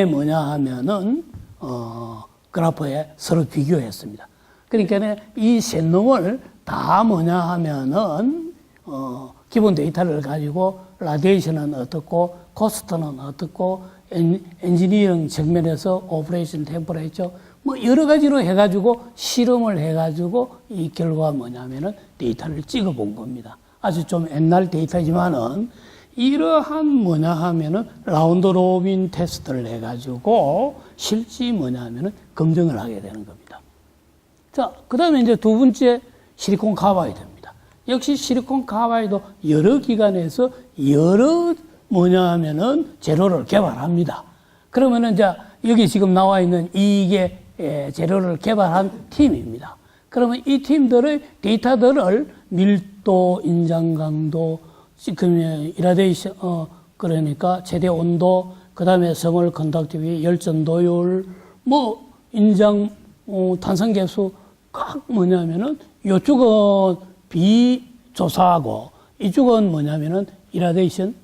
뭐냐 하면은 그래프에 서로 비교했습니다. 그러니까 이 세 놈을 다 뭐냐 하면은 기본 데이터를 가지고 라디에이션은 어떻고 코스트는 어떻고 엔지니어링 측면에서 오퍼레이션 템퍼레이처 뭐 여러 가지로 해가지고 실험을 해가지고 이 결과가 뭐냐면은 데이터를 찍어본 겁니다. 아주 좀 옛날 데이터지만은 이러한 뭐냐 하면은 라운드 로빈 테스트를 해가지고 실제 뭐냐 하면은 검증을 하게 되는 겁니다. 자, 그 다음에 이제 두 번째 실리콘 카바이드입니다. 역시 실리콘 카바이드 여러 기관에서 여러 뭐냐 하면은 재료를 개발합니다. 그러면은 이제 여기 지금 나와 있는 이게 재료를 개발한 팀입니다. 그러면 이 팀들의 데이터들을 밀도, 인장 강도, 지금 이라데이션, 그러니까 최대 온도, 그 다음에 스몰 컨덕티비티, 열전 도율, 뭐 인장 탄산계수 각 뭐냐면은 이쪽은 비조사하고 이쪽은 뭐냐면은 이라데이션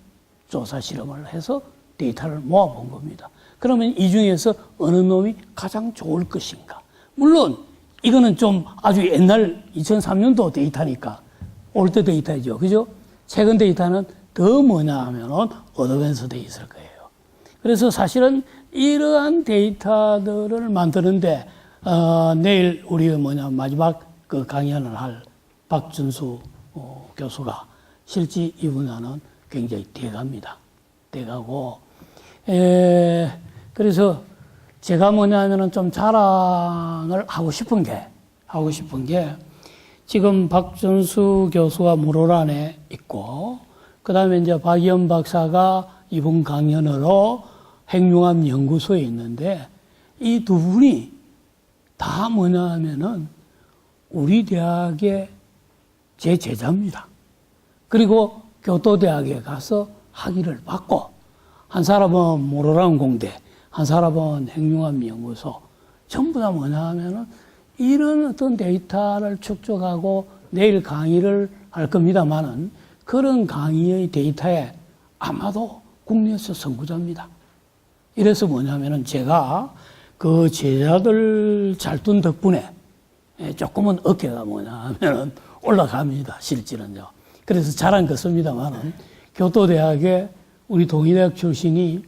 조사 실험을 해서 데이터를 모아본 겁니다. 그러면 이 중에서 어느 놈이 가장 좋을 것인가? 물론 이거는 좀 아주 옛날 2003년도 데이터니까 올드 데이터죠. 그죠? 최근 데이터는 더 뭐냐 하면은 어드밴스 돼 있을 거예요. 그래서 사실은 이러한 데이터들을 만드는데 내일 우리 마지막 그 강연을 할 박준수 교수가 실제 이 분야는 굉장히 대가입니다. 대가고 그래서 제가 뭐냐면은 좀 자랑을 하고 싶은 게 지금 박준수 교수가 무료란에 있고 그다음에 이제 박이현 박사가 이번 강연으로 핵융합 연구소에 있는데 이 두 분이 다 뭐냐면은 우리 대학의 제 제자입니다. 그리고 교토대학에 가서 학위를 받고 한 사람은 무료란 공대, 한 사람은 핵융합 연구소 전부 다 뭐냐 하면은 이런 어떤 데이터를 축적하고 내일 강의를 할 겁니다만은 그런 강의의 데이터에 아마도 국내에서 선구자입니다. 이래서 뭐냐면은 제가 그 제자들 잘 둔 덕분에 조금은 어깨가 뭐냐 하면은 올라갑니다. 실질은요. 그래서 잘한 것입니다만은 교토대학에 우리 동의대학 출신이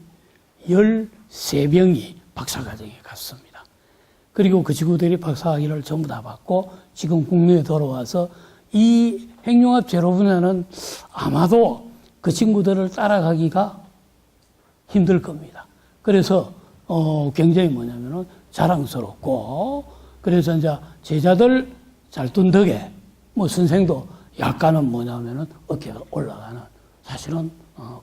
13명이 박사과정에 갔습니다. 그리고 그 친구들이 박사학위를 전부 다 받고 지금 국내에 돌아와서 이 핵융합 제로 분야는 아마도 그 친구들을 따라가기가 힘들 겁니다. 그래서 굉장히 뭐냐면은 자랑스럽고 그래서 이제 제자들 잘 둔 덕에 뭐 선생도 약간은 뭐냐면은 어깨가 올라가는 사실은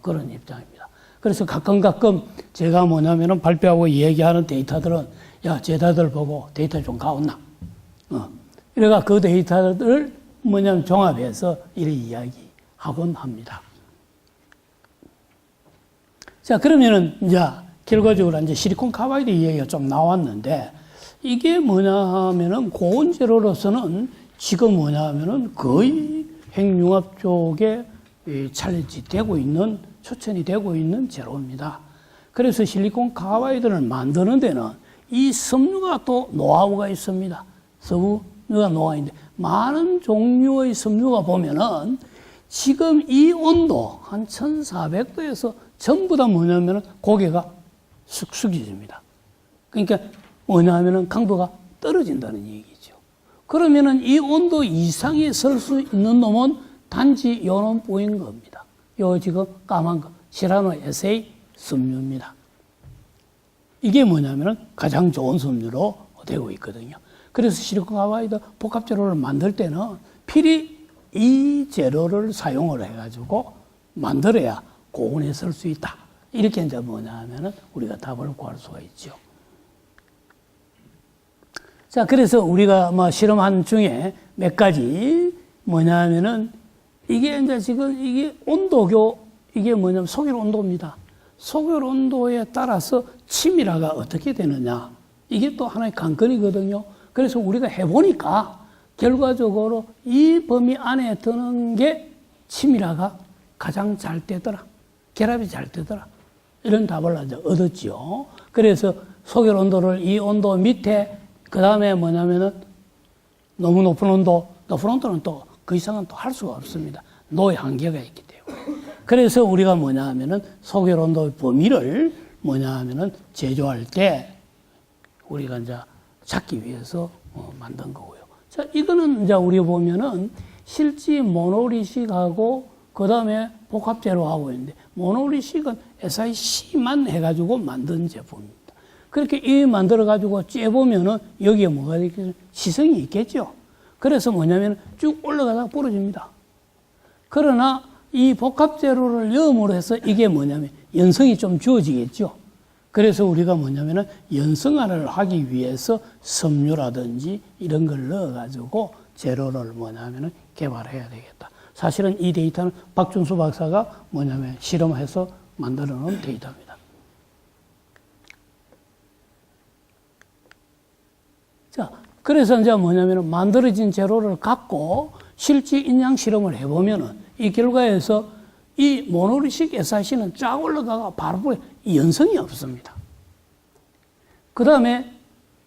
그런 입장입니다. 그래서 가끔 제가 뭐냐면은 발표하고 얘기하는 데이터들은 야 제자들 보고 데이터 좀 가온나. 이래가 그 데이터를 뭐냐면 종합해서 이래 이야기하곤 합니다. 자 그러면은 이제 결과적으로 이제 실리콘 카바이드 이야기가 좀 나왔는데 이게 뭐냐 하면은 고온제로로서는 지금 뭐냐 하면은 거의 핵융합 쪽에 챌린지 되고 있는 추천이 되고 있는 제로입니다. 그래서 실리콘 카바이드를 만드는 데는 이 섬유가 또 노하우가 있습니다. 섬유가 노하우가 있는데 많은 종류의 섬유가 보면은 지금 이 온도 한 1400도에서 전부 다 뭐냐면은 고개가 쑥 숙여집니다. 그러니까 뭐냐 하면은 강도가 떨어진다는 얘기죠. 그러면은 이 온도 이상에 설 수 있는 놈은 단지 요 놈뿐인 겁니다. 요 지금 까만 거 시라노 SA 섬유입니다. 이게 뭐냐면은 가장 좋은 섬유로 되고 있거든요. 그래서 실리콘 카바이드 복합 제로를 만들 때는 필히 이 재료를 사용을 해가지고 만들어야 고온에 쓸 수 있다. 이렇게 이제 뭐냐 하면은 우리가 답을 구할 수가 있죠. 자, 그래서 우리가 뭐 실험한 중에 몇 가지 뭐냐 하면은 이게 이제 지금 이게 이게 뭐냐면 소결 온도입니다. 소결 온도에 따라서 치밀화가 어떻게 되느냐. 이게 또 하나의 관건이거든요. 그래서 우리가 해보니까 결과적으로 이 범위 안에 드는 게 치밀화가 가장 잘 되더라. 결합이 잘 되더라. 이런 답을 이제 얻었죠. 그래서 소결 온도를 이 온도 밑에 그 다음에 뭐냐면은 너무 높은 온도는 또 그 이상은 또 할 수가 없습니다. 노의 한계가 있기 때문에. 그래서 우리가 뭐냐 하면은 소결 온도의 범위를 뭐냐 하면은 제조할 때 우리가 이제 찾기 위해서 만든 거고요. 자, 이거는 이제 우리 보면은 실제 모노리식하고 그 다음에 복합제로 하고 있는데 모노리식은 SiC만 해가지고 만든 제품입니다. 그렇게 이 만들어가지고 쬐보면은 여기에 뭐가 있겠어요? 시성이 있겠죠. 그래서 뭐냐면 쭉 올라가다가 부러집니다. 그러나 이 복합제로를 염으로 해서 이게 뭐냐면 연성이 좀 주어지겠죠. 그래서 우리가 뭐냐면은 연성화를 하기 위해서 섬유라든지 이런 걸 넣어가지고 제로를 뭐냐면은 개발해야 되겠다. 사실은 이 데이터는 박준수 박사가 뭐냐면 실험해서 만들어 놓은 데이터입니다. 자, 그래서 이제 뭐냐면은 만들어진 재료를 갖고 실제 인양 실험을 해보면은 이 결과에서 이 모노리식 SRC는 쫙 올라가가 바로 보여 연성이 없습니다. 그 다음에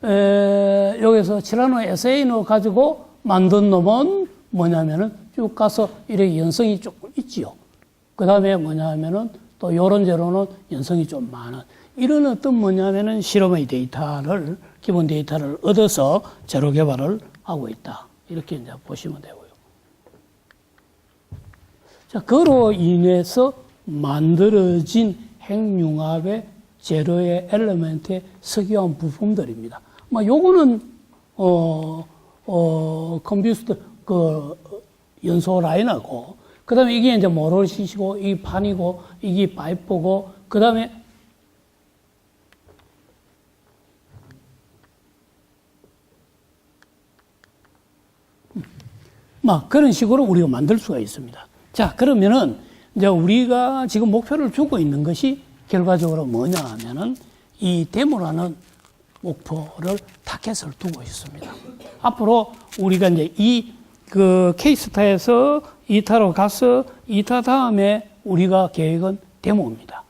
여기서 칠라노 에세인을 가지고 만든 놈은 뭐냐면은 쭉 가서 이렇게 연성이 조금 있지요. 그 다음에 뭐냐면은 또 요런 재료는 연성이 좀 많은 이런 어떤 뭐냐면은 실험의 데이터를 기본 데이터를 얻어서 재료 개발을 하고 있다. 이렇게 이제 보시면 되고요. 자, 그로 인해서 만들어진 핵융합의 재료의 엘리멘트의 석유화학 부품들입니다. 요거는 컴퓨스트 연소 라인하고 그다음에 이게 이제 모럴시시고 이 판이고 이게 파이프고 그다음에 그런 식으로 우리가 만들 수가 있습니다. 자, 그러면은 이제 우리가 지금 목표를 두고 있는 것이 결과적으로 뭐냐 하면은 이 데모라는 목표를 타켓을 두고 있습니다. 앞으로 우리가 이제 K스타에서 2타로 가서 2타 다음에 우리가 계획은 데모입니다.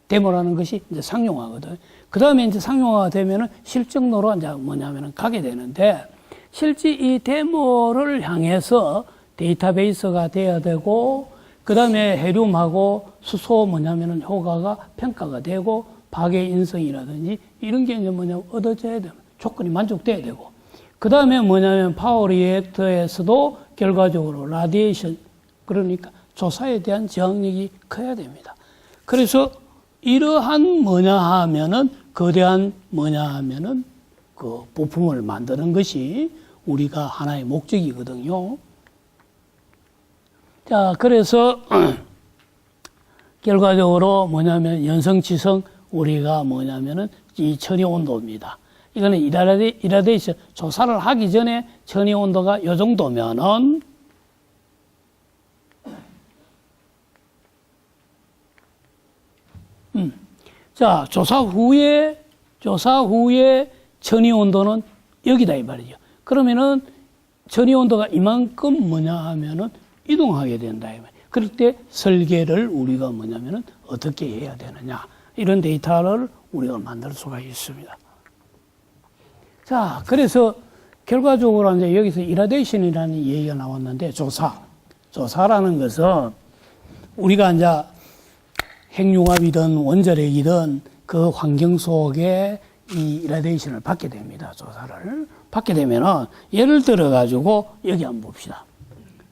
데모라는 것이 이제 상용화거든. 그 다음에 이제 상용화가 되면은 실증로로 이제 뭐냐면은 가게 되는데 실제 이 데모를 향해서 데이터베이스가 돼야 되고 그 다음에 헤륨하고 수소 뭐냐면은 효과가 평가가 되고 파괴 인성이라든지 이런 게 이제 뭐냐면 얻어져야 되는 조건이 만족돼야 되고 그 다음에 뭐냐면 파워 리액터에서도 결과적으로 라디에이션 그러니까 조사에 대한 저항력이 커야 됩니다. 그래서 이러한 뭐냐 하면은 거대한 뭐냐 하면은 그 부품을 만드는 것이 우리가 하나의 목적이거든요. 자, 그래서 결과적으로 뭐냐면 연성지성 우리가 뭐냐면은 이 천의 온도입니다. 이거는 이라데이션 조사를 하기 전에 천의 온도가 요 정도면은 자, 조사 후에 천의 온도는 여기다 이 말이죠. 그러면은 천의 온도가 이만큼 뭐냐 하면은 이동하게 된다 이 말이에요. 그럴 때 설계를 우리가 뭐냐면은 어떻게 해야 되느냐 이런 데이터를 우리가 만들 수가 있습니다. 자, 그래서 결과적으로 이제 여기서 이라데이션이라는 얘기가 나왔는데 조사라는 것은 우리가 이제 핵융합이든 원자력이든 그 환경 속에 이 이라데이션을 받게 됩니다. 조사를 받게 되면은 예를 들어 가지고 여기 한번 봅시다.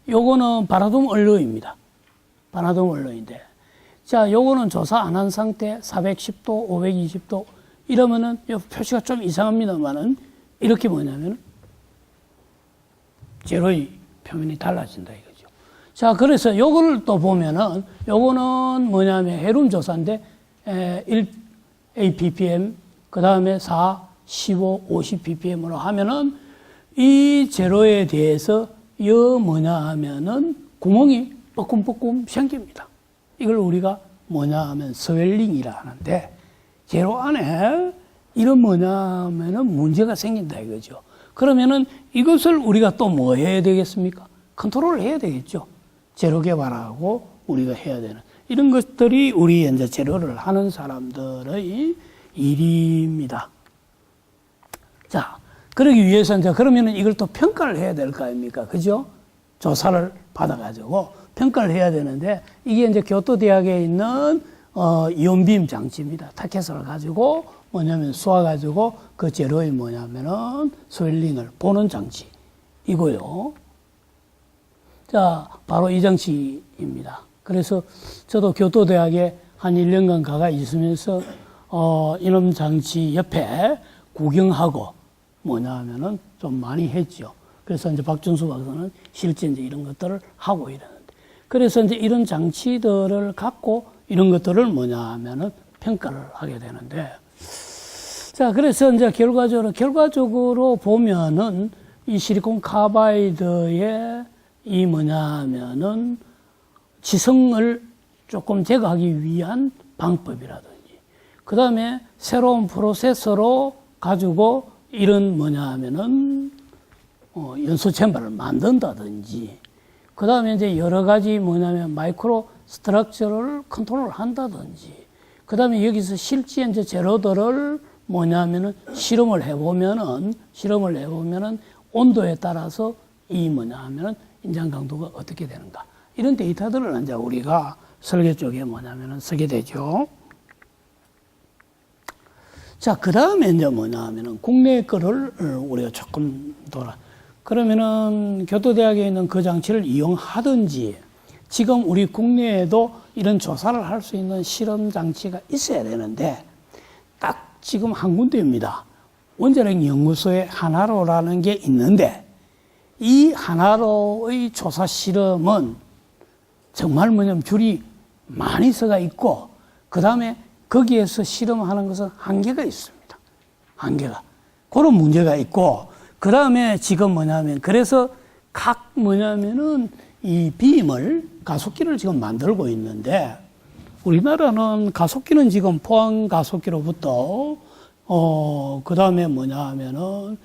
요거는 바나듐 얼루입니다. 바나듐 얼루인데 자, 요거는 조사 안 한 상태 410도, 520도 이러면은 요 표시가 좀 이상합니다만은 이렇게 뭐냐면 제로의 표면이 달라진다 이거죠. 자, 그래서 요거를 또 보면은 요거는 뭐냐면 헤룸 조사인데 1 APPM 그 다음에 4, 15, 50 ppm으로 하면은 이 제로에 대해서 요 뭐냐 하면은 구멍이 뻐끔뻐끔 생깁니다. 이걸 우리가 뭐냐 하면 스웰링이라 하는데 제로 안에 이런 뭐냐 하면은 문제가 생긴다 이거죠. 그러면은 이것을 우리가 또 뭐 해야 되겠습니까? 컨트롤을 해야 되겠죠. 제로 개발하고 우리가 해야 되는 이런 것들이 우리 이제 제로를 하는 사람들의 일입니다. 자, 그러기 위해서 이제 그러면은 이걸 또 평가를 해야 될 거 아닙니까? 그죠? 조사를 받아가지고 평가를 해야 되는데 이게 이제 교토대학에 있는 이온빔 장치입니다. 타켓을 가지고 뭐냐면 쏘아가지고 그 재료에 뭐냐면은 스웰링을 보는 장치이고요. 자, 바로 이 장치입니다. 그래서 저도 교토대학에 한 1년간 가가 있으면서 이놈 장치 옆에 구경하고 뭐냐 하면은 좀 많이 했죠. 그래서 이제 박준수 박사는 실제 이제 이런 것들을 하고 이러는데. 그래서 이제 이런 장치들을 갖고 이런 것들을 뭐냐 하면은 평가를 하게 되는데. 자, 그래서 이제 결과적으로 보면은 이 실리콘 카바이드의 이 뭐냐 하면은 지성을 조금 제거하기 위한 방법이라든지, 그 다음에 새로운 프로세서로 가지고 이런 뭐냐 하면은, 연소 챔버를 만든다든지, 그 다음에 이제 여러 가지 뭐냐면 마이크로 스트럭처를 컨트롤 한다든지, 그 다음에 여기서 실제 이제 재료들을 뭐냐면은 실험을 해보면은 온도에 따라서 이 뭐냐 하면은 인장 강도가 어떻게 되는가. 이런 데이터들을 이제 우리가 설계 쪽에 뭐냐면은 쓰게 되죠. 자, 그 다음에 이제 뭐냐 하면은 국내 거를 우리가 조금 그러면은 교토대학에 있는 그 장치를 이용하든지 지금 우리 국내에도 이런 조사를 할 수 있는 실험 장치가 있어야 되는데 딱 지금 한 군데입니다. 원자력 연구소에 하나로라는 게 있는데 이 하나로의 조사 실험은 정말 뭐냐면 줄이 많이 서가 있고 그 다음에 거기에서 실험하는 것은 한계가 있습니다. 한계가. 그런 문제가 있고 그 다음에 지금 뭐냐면 그래서 각 뭐냐면은 이 빔을 가속기를 지금 만들고 있는데 우리나라는 가속기는 지금 포항 가속기로부터 그 다음에 뭐냐 하면은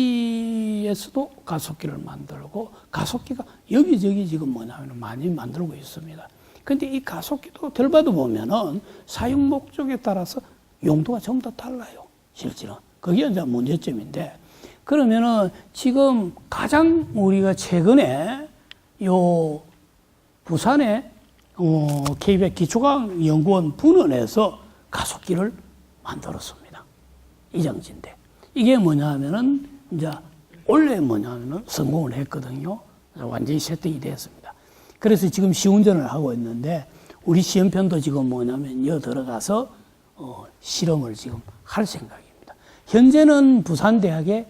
ISB에서도 가속기를 만들고 가속기가 여기저기 지금 뭐냐 하면 많이 만들고 있습니다. 근데 이 가속기도 들봐도 보면은 사용 목적에 따라서 용도가 전부 다 달라요. 실제로. 그게 이제 문제점인데 그러면은 지금 가장 우리가 최근에 요 부산의 KBS 기초과학연구원 분원에서 가속기를 만들었습니다. 이 장치인데 이게 뭐냐 하면은 이제 원래 뭐냐 하면은 성공을 했거든요. 완전히 세팅이 됐습니다. 그래서 지금 시운전을 하고 있는데 우리 시험편도 지금 뭐냐면 여 들어가서 실험을 지금 할 생각입니다. 현재는 부산대학에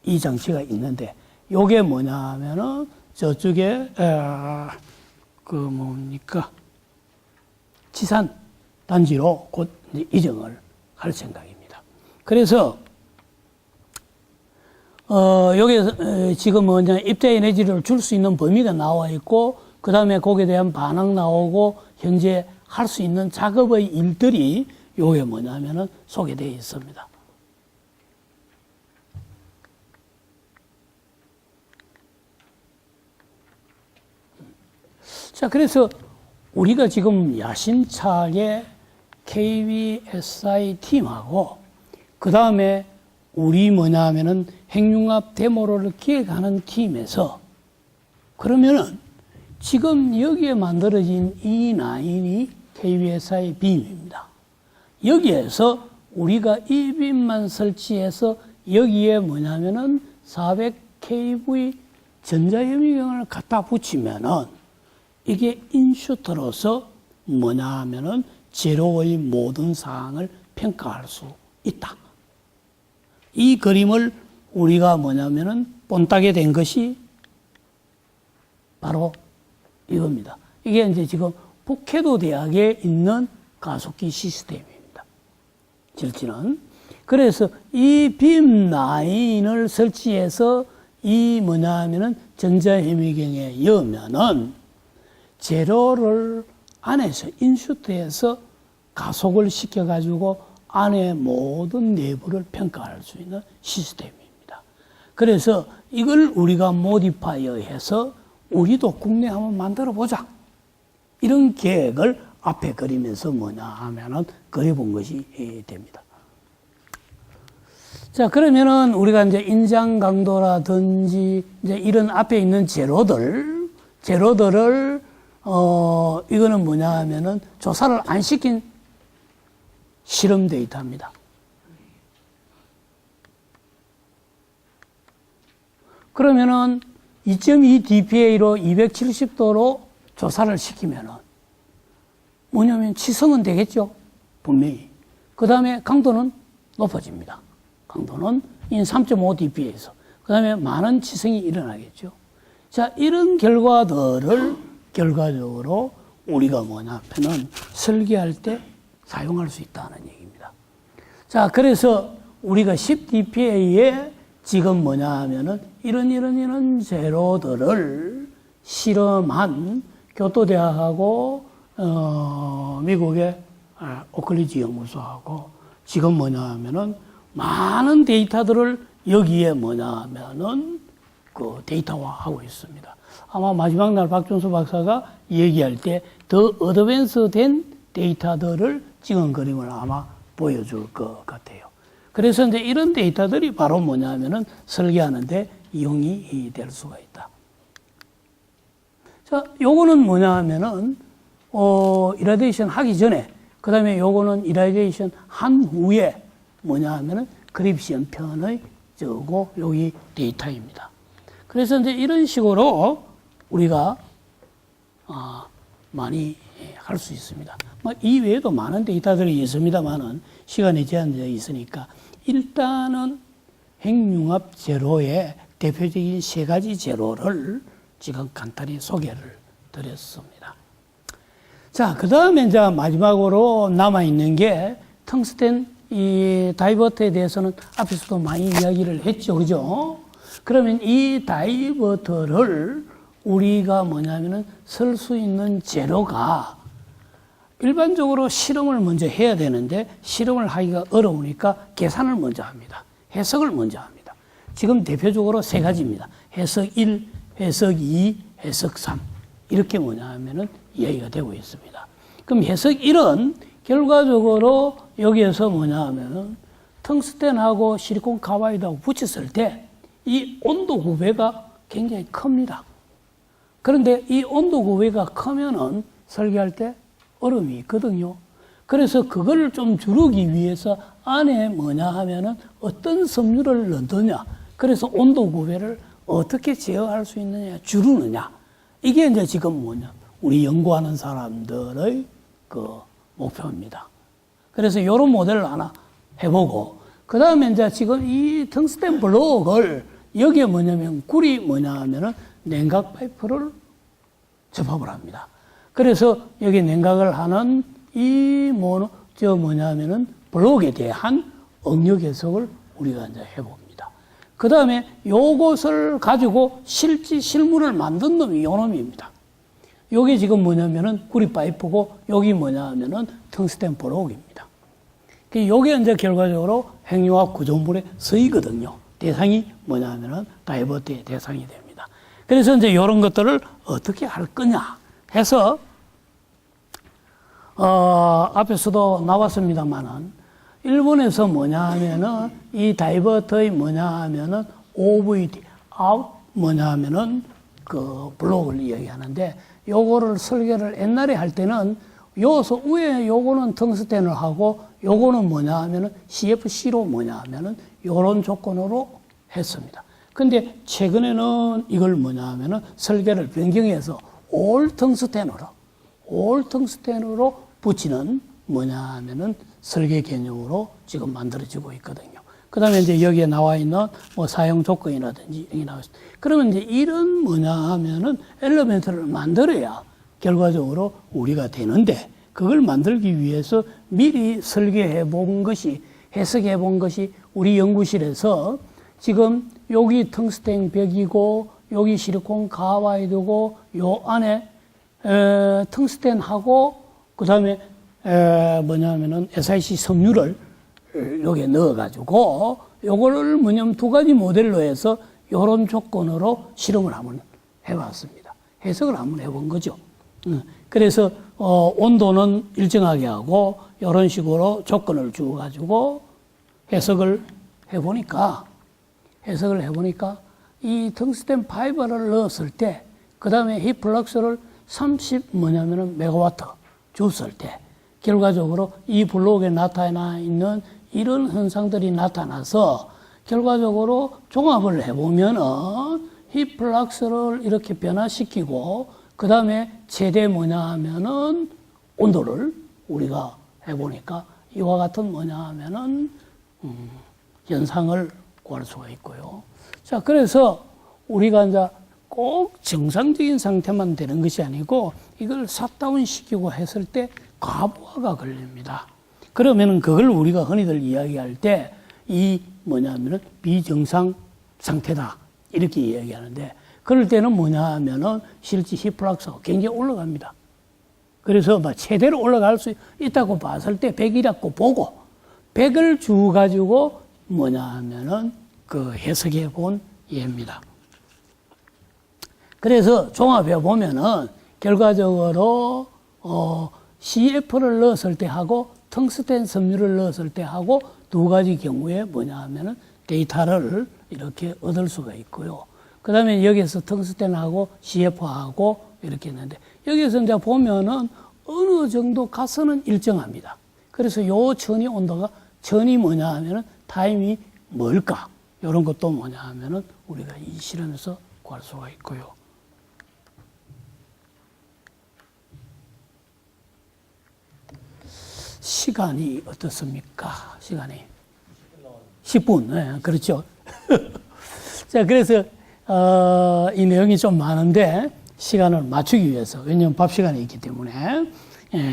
이 장치가 있는데 요게 뭐냐 하면은 저쪽에 그 뭡니까 지산 단지로 곧 이정을 할 생각입니다. 그래서 여기 지금 뭐냐 입자 에너지를 줄 수 있는 범위가 나와 있고 그 다음에 거기에 대한 반응 나오고 현재 할 수 있는 작업의 일들이 요게 뭐냐면은 소개되어 있습니다. 자, 그래서 우리가 지금 야심차게 KBSI 팀하고 그 다음에 우리 뭐냐 하면은 핵융합 데모를 기획하는 팀에서 그러면은 지금 여기에 만들어진 이 라인이 KBSI 빔입니다. 여기에서 우리가 이 빔만 설치해서 여기에 뭐냐면은 400kV 전자현미경을 갖다 붙이면은 이게 인슈터로서 뭐냐 하면은 재료의 모든 사항을 평가할 수 있다. 이 그림을 우리가 뭐냐면은 본따게 된 것이 바로 이겁니다. 이게 이제 지금 북해도 대학에 있는 가속기 시스템입니다. 실제는. 그래서 이 빔 라인을 설치해서 이 뭐냐 하면은 전자현미경에 여면은 재료를 안에서 인슈트해서 가속을 시켜가지고 안에 모든 내부를 평가할 수 있는 시스템입니다. 그래서 이걸 우리가 모디파이어해서 우리도 국내에 한번 만들어 보자. 이런 계획을 앞에 그리면서 뭐냐 하면은 그려본 것이 됩니다. 자, 그러면은 우리가 이제 인장 강도라든지 이제 이런 앞에 있는 재료들을 이거는 뭐냐 하면은 조사를 안 시킨 실험 데이터입니다. 그러면은 2.2 dPa로 270도로 조사를 시키면은 뭐냐면 치성은 되겠죠. 분명히. 그 다음에 강도는 높아집니다. 강도는 3.5 dPa에서. 그 다음에 많은 치성이 일어나겠죠. 자, 이런 결과들을 결과적으로 우리가 뭐냐 하면은 설계할 때 사용할 수 있다는 얘기입니다. 자, 그래서 우리가 10 dPa에 지금 뭐냐 하면은 이런 재료들을 실험한 교토대학하고 미국의 오클리지 연구소하고 지금 뭐냐 하면은 많은 데이터들을 여기에 뭐냐 하면은 그 데이터화하고 있습니다. 아마 마지막 날 박준수 박사가 얘기할 때 더 어드밴스된 데이터들을 찍은 그림을 아마 보여줄 것 같아요. 그래서 이제 이런 데이터들이 바로 뭐냐 하면은 설계하는데 이용이 될 수가 있다. 자, 요거는 뭐냐 하면은, 이라데이션 하기 전에, 그 다음에 요거는 이라데이션 한 후에 뭐냐 하면은 그립션 편의 저거, 여기 데이터입니다. 그래서 이제 이런 식으로 우리가, 많이 할 수 있습니다. 이 외에도 많은 데이터들이 있습니다만은 시간이 제한되어 있으니까 일단은 핵융합 제로의 대표적인 세 가지 제로를 지금 간단히 소개를 드렸습니다. 자, 그 다음에 이제 마지막으로 남아있는 게 텅스텐 이 다이버터에 대해서는 앞에서도 많이 이야기를 했죠. 그죠? 그러면 이 다이버터를 우리가 뭐냐면은 쓸 수 있는 재료가 일반적으로 실험을 먼저 해야 되는데 실험을 하기가 어려우니까 계산을 먼저 합니다. 해석을 먼저 합니다. 지금 대표적으로 세 가지입니다. 해석 1, 해석 2, 해석 3. 이렇게 뭐냐 하면은 이야기가 되고 있습니다. 그럼 해석 1은 결과적으로 여기에서 뭐냐 하면은 텅스텐하고 실리콘 카바이드하고 붙였을 때 이 온도 구배가 굉장히 큽니다. 그런데 이 온도 구배가 크면은 설계할 때 어려움이 있거든요. 그래서 그걸 좀 줄이기 위해서 안에 뭐냐 하면은 어떤 섬유를 넣느냐. 그래서 온도 구배를 어떻게 제어할 수 있느냐, 줄이느냐. 이게 이제 지금 뭐냐. 우리 연구하는 사람들의 그 목표입니다. 그래서 이런 모델을 하나 해보고, 그 다음에 이제 지금 이 텅스텐 블록을 여기에 뭐냐면 굴이 뭐냐 하면은 냉각 파이프를 접합을 합니다. 그래서 여기 냉각을 하는 뭐냐 하면은 블록에 대한 응력 해석을 우리가 이제 해봅니다. 그 다음에 요것을 가지고 실물을 만든 놈이 요 놈입니다. 요게 지금 뭐냐면은 구리 파이프고 여기 뭐냐 하면은 텅스텐 블록입니다. 요게 이제 결과적으로 핵융합 구조물에 쓰이거든요. 대상이 뭐냐 하면은 다이버터의 대상이 됩니다. 그래서 이제 이런 것들을 어떻게 할 거냐 해서, 앞에서도 나왔습니다만은, 일본에서 뭐냐 하면은, 이 다이버터의 뭐냐 하면은, OVD, out 뭐냐 하면은, 그 블록을 이야기하는데, 요거를 설계를 옛날에 할 때는, 요소 위에 요거는 텅스텐을 하고, 요거는 뭐냐 하면은, CFC로 뭐냐 하면은, 요런 조건으로 했습니다. 근데 최근에는 이걸 뭐냐 하면은, 설계를 변경해서, 올 텅스텐으로 붙이는 뭐냐 하면은 설계 개념으로 지금 만들어지고 있거든요. 그 다음에 이제 여기에 나와 있는 뭐 사용 조건이라든지 이게 나와 있습니다. 그러면 이제 이런 뭐냐 하면은 엘리멘트를 만들어야 결과적으로 우리가 되는데, 그걸 만들기 위해서 미리 설계해 본 것이, 해석해 본 것이 우리 연구실에서 지금 여기 텅스텐 벽이고 여기 실리콘 카바이드고 요 안에 텅스텐하고 그 다음에 뭐냐면은 SiC 섬유를 여기에 넣어가지고 요거를 뭐냐면 두 가지 모델로 해서 요런 조건으로 실험을 한번 해봤습니다. 해석을 한번 해본 거죠. 그래서 온도는 일정하게 하고 요런 식으로 조건을 주어가지고 해석을 해보니까 이 텅스텐 파이버를 넣었을 때, 그 다음에 히플럭스를 30 메가와트 줬을 때, 결과적으로 이 블록에 나타나 있는 이런 현상들이 나타나서, 결과적으로 종합을 해보면은, 히플럭스를 이렇게 변화시키고, 그 다음에 최대 뭐냐 하면은, 온도를 우리가 해보니까, 이와 같은 뭐냐 하면은, 현상을 구할 수가 있고요. 자, 그래서 우리가 이제 꼭 정상적인 상태만 되는 것이 아니고 이걸 샷다운 시키고 했을 때 과부하가 걸립니다. 그러면은 그걸 우리가 흔히들 이야기할 때 이 뭐냐면은 비정상 상태다 이렇게 이야기하는데, 그럴 때는 뭐냐 하면은 실제 히플락스가 굉장히 올라갑니다. 그래서 막 최대로 올라갈 수 있다고 봤을 때 100이라고 보고, 100을 주 가지고 뭐냐 하면은 그 해석해 본 예입니다. 그래서 종합해 보면은 결과적으로 CF를 넣었을 때 하고 텅스텐 섬유를 넣었을 때 하고 두 가지 경우에 뭐냐 하면은 데이터를 이렇게 얻을 수가 있고요. 그 다음에 여기에서 텅스텐하고 CF하고 이렇게 있는데 여기에서 이제 보면은 어느 정도 가스는 일정합니다. 그래서 요 천이 온도가 천이 뭐냐 하면은 타임이 뭘까? 이런 것도 뭐냐 하면은 우리가 이 실험에서 구할 수가 있고요. 시간이 어떻습니까? 시간이 10분. 네, 그렇죠. 자, 그래서 이 내용이 좀 많은데 시간을 맞추기 위해서, 왜냐하면 밥 시간이 있기 때문에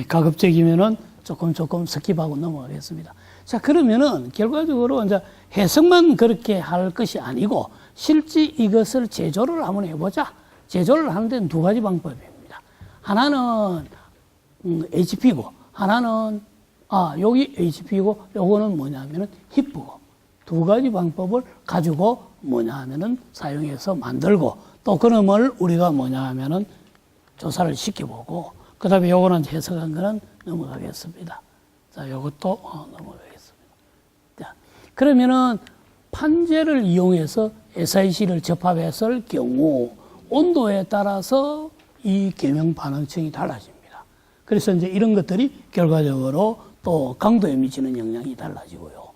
가급적이면은 조금 스킵하고 넘어가겠습니다. 자, 그러면은 결과적으로 이제 해석만 그렇게 할 것이 아니고 실제 이것을 제조를 한번 해보자. 제조를 하는 데는 두 가지 방법입니다. 하나는 HP고 하나는 여기 HP고 요거는 뭐냐면은 히프고 두 가지 방법을 가지고 뭐냐 하면은 사용해서 만들고 또 그놈을 우리가 뭐냐 하면은 조사를 시켜보고 그 다음에 요거는 해석한 거는 넘어가겠습니다. 자, 요것도 넘어가겠습니다. 자, 그러면은 판재를 이용해서 SiC를 접합했을 경우 온도에 따라서 이 계명 반응층이 달라집니다. 그래서 이제 이런 것들이 결과적으로 또 강도에 미치는 영향이 달라지고요.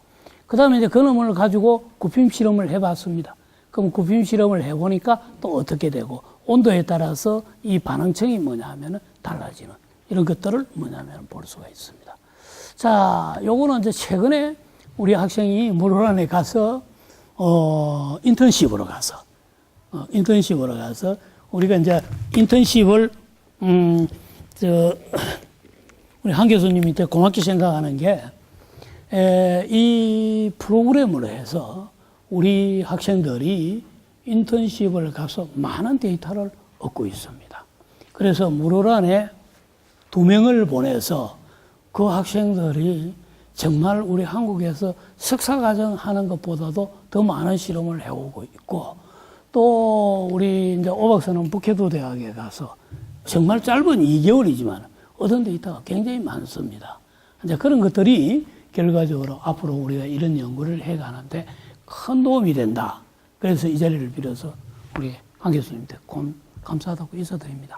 그 다음에 이제 그놈을 가지고 굽힘 실험을 해봤습니다. 그럼 굽힘 실험을 해보니까 또 어떻게 되고 온도에 따라서 이 반응층이 뭐냐 하면은 달라지는 이런 것들을 뭐냐면 볼 수가 있습니다. 자, 요거는 이제 최근에 우리 학생이 물호란에 가서 인턴십으로 가서 우리가 이제 인턴십을 우리 한 교수님이 때 고맙게 생각하는 게 이 프로그램으로 해서 우리 학생들이 인턴십을 가서 많은 데이터를 얻고 있습니다. 그래서 물호란에 2명을 보내서 그 학생들이 정말 우리 한국에서 석사과정 하는 것보다도 더 많은 실험을 해오고 있고 또 우리 이제 오 박사는 북해도 대학에 가서 정말 짧은 2개월이지만 얻은 데이터가 굉장히 많습니다. 이제 그런 것들이 결과적으로 앞으로 우리가 이런 연구를 해가는데 큰 도움이 된다. 그래서 이 자리를 빌어서 우리 한 교수님한테 감사하다고 인사드립니다.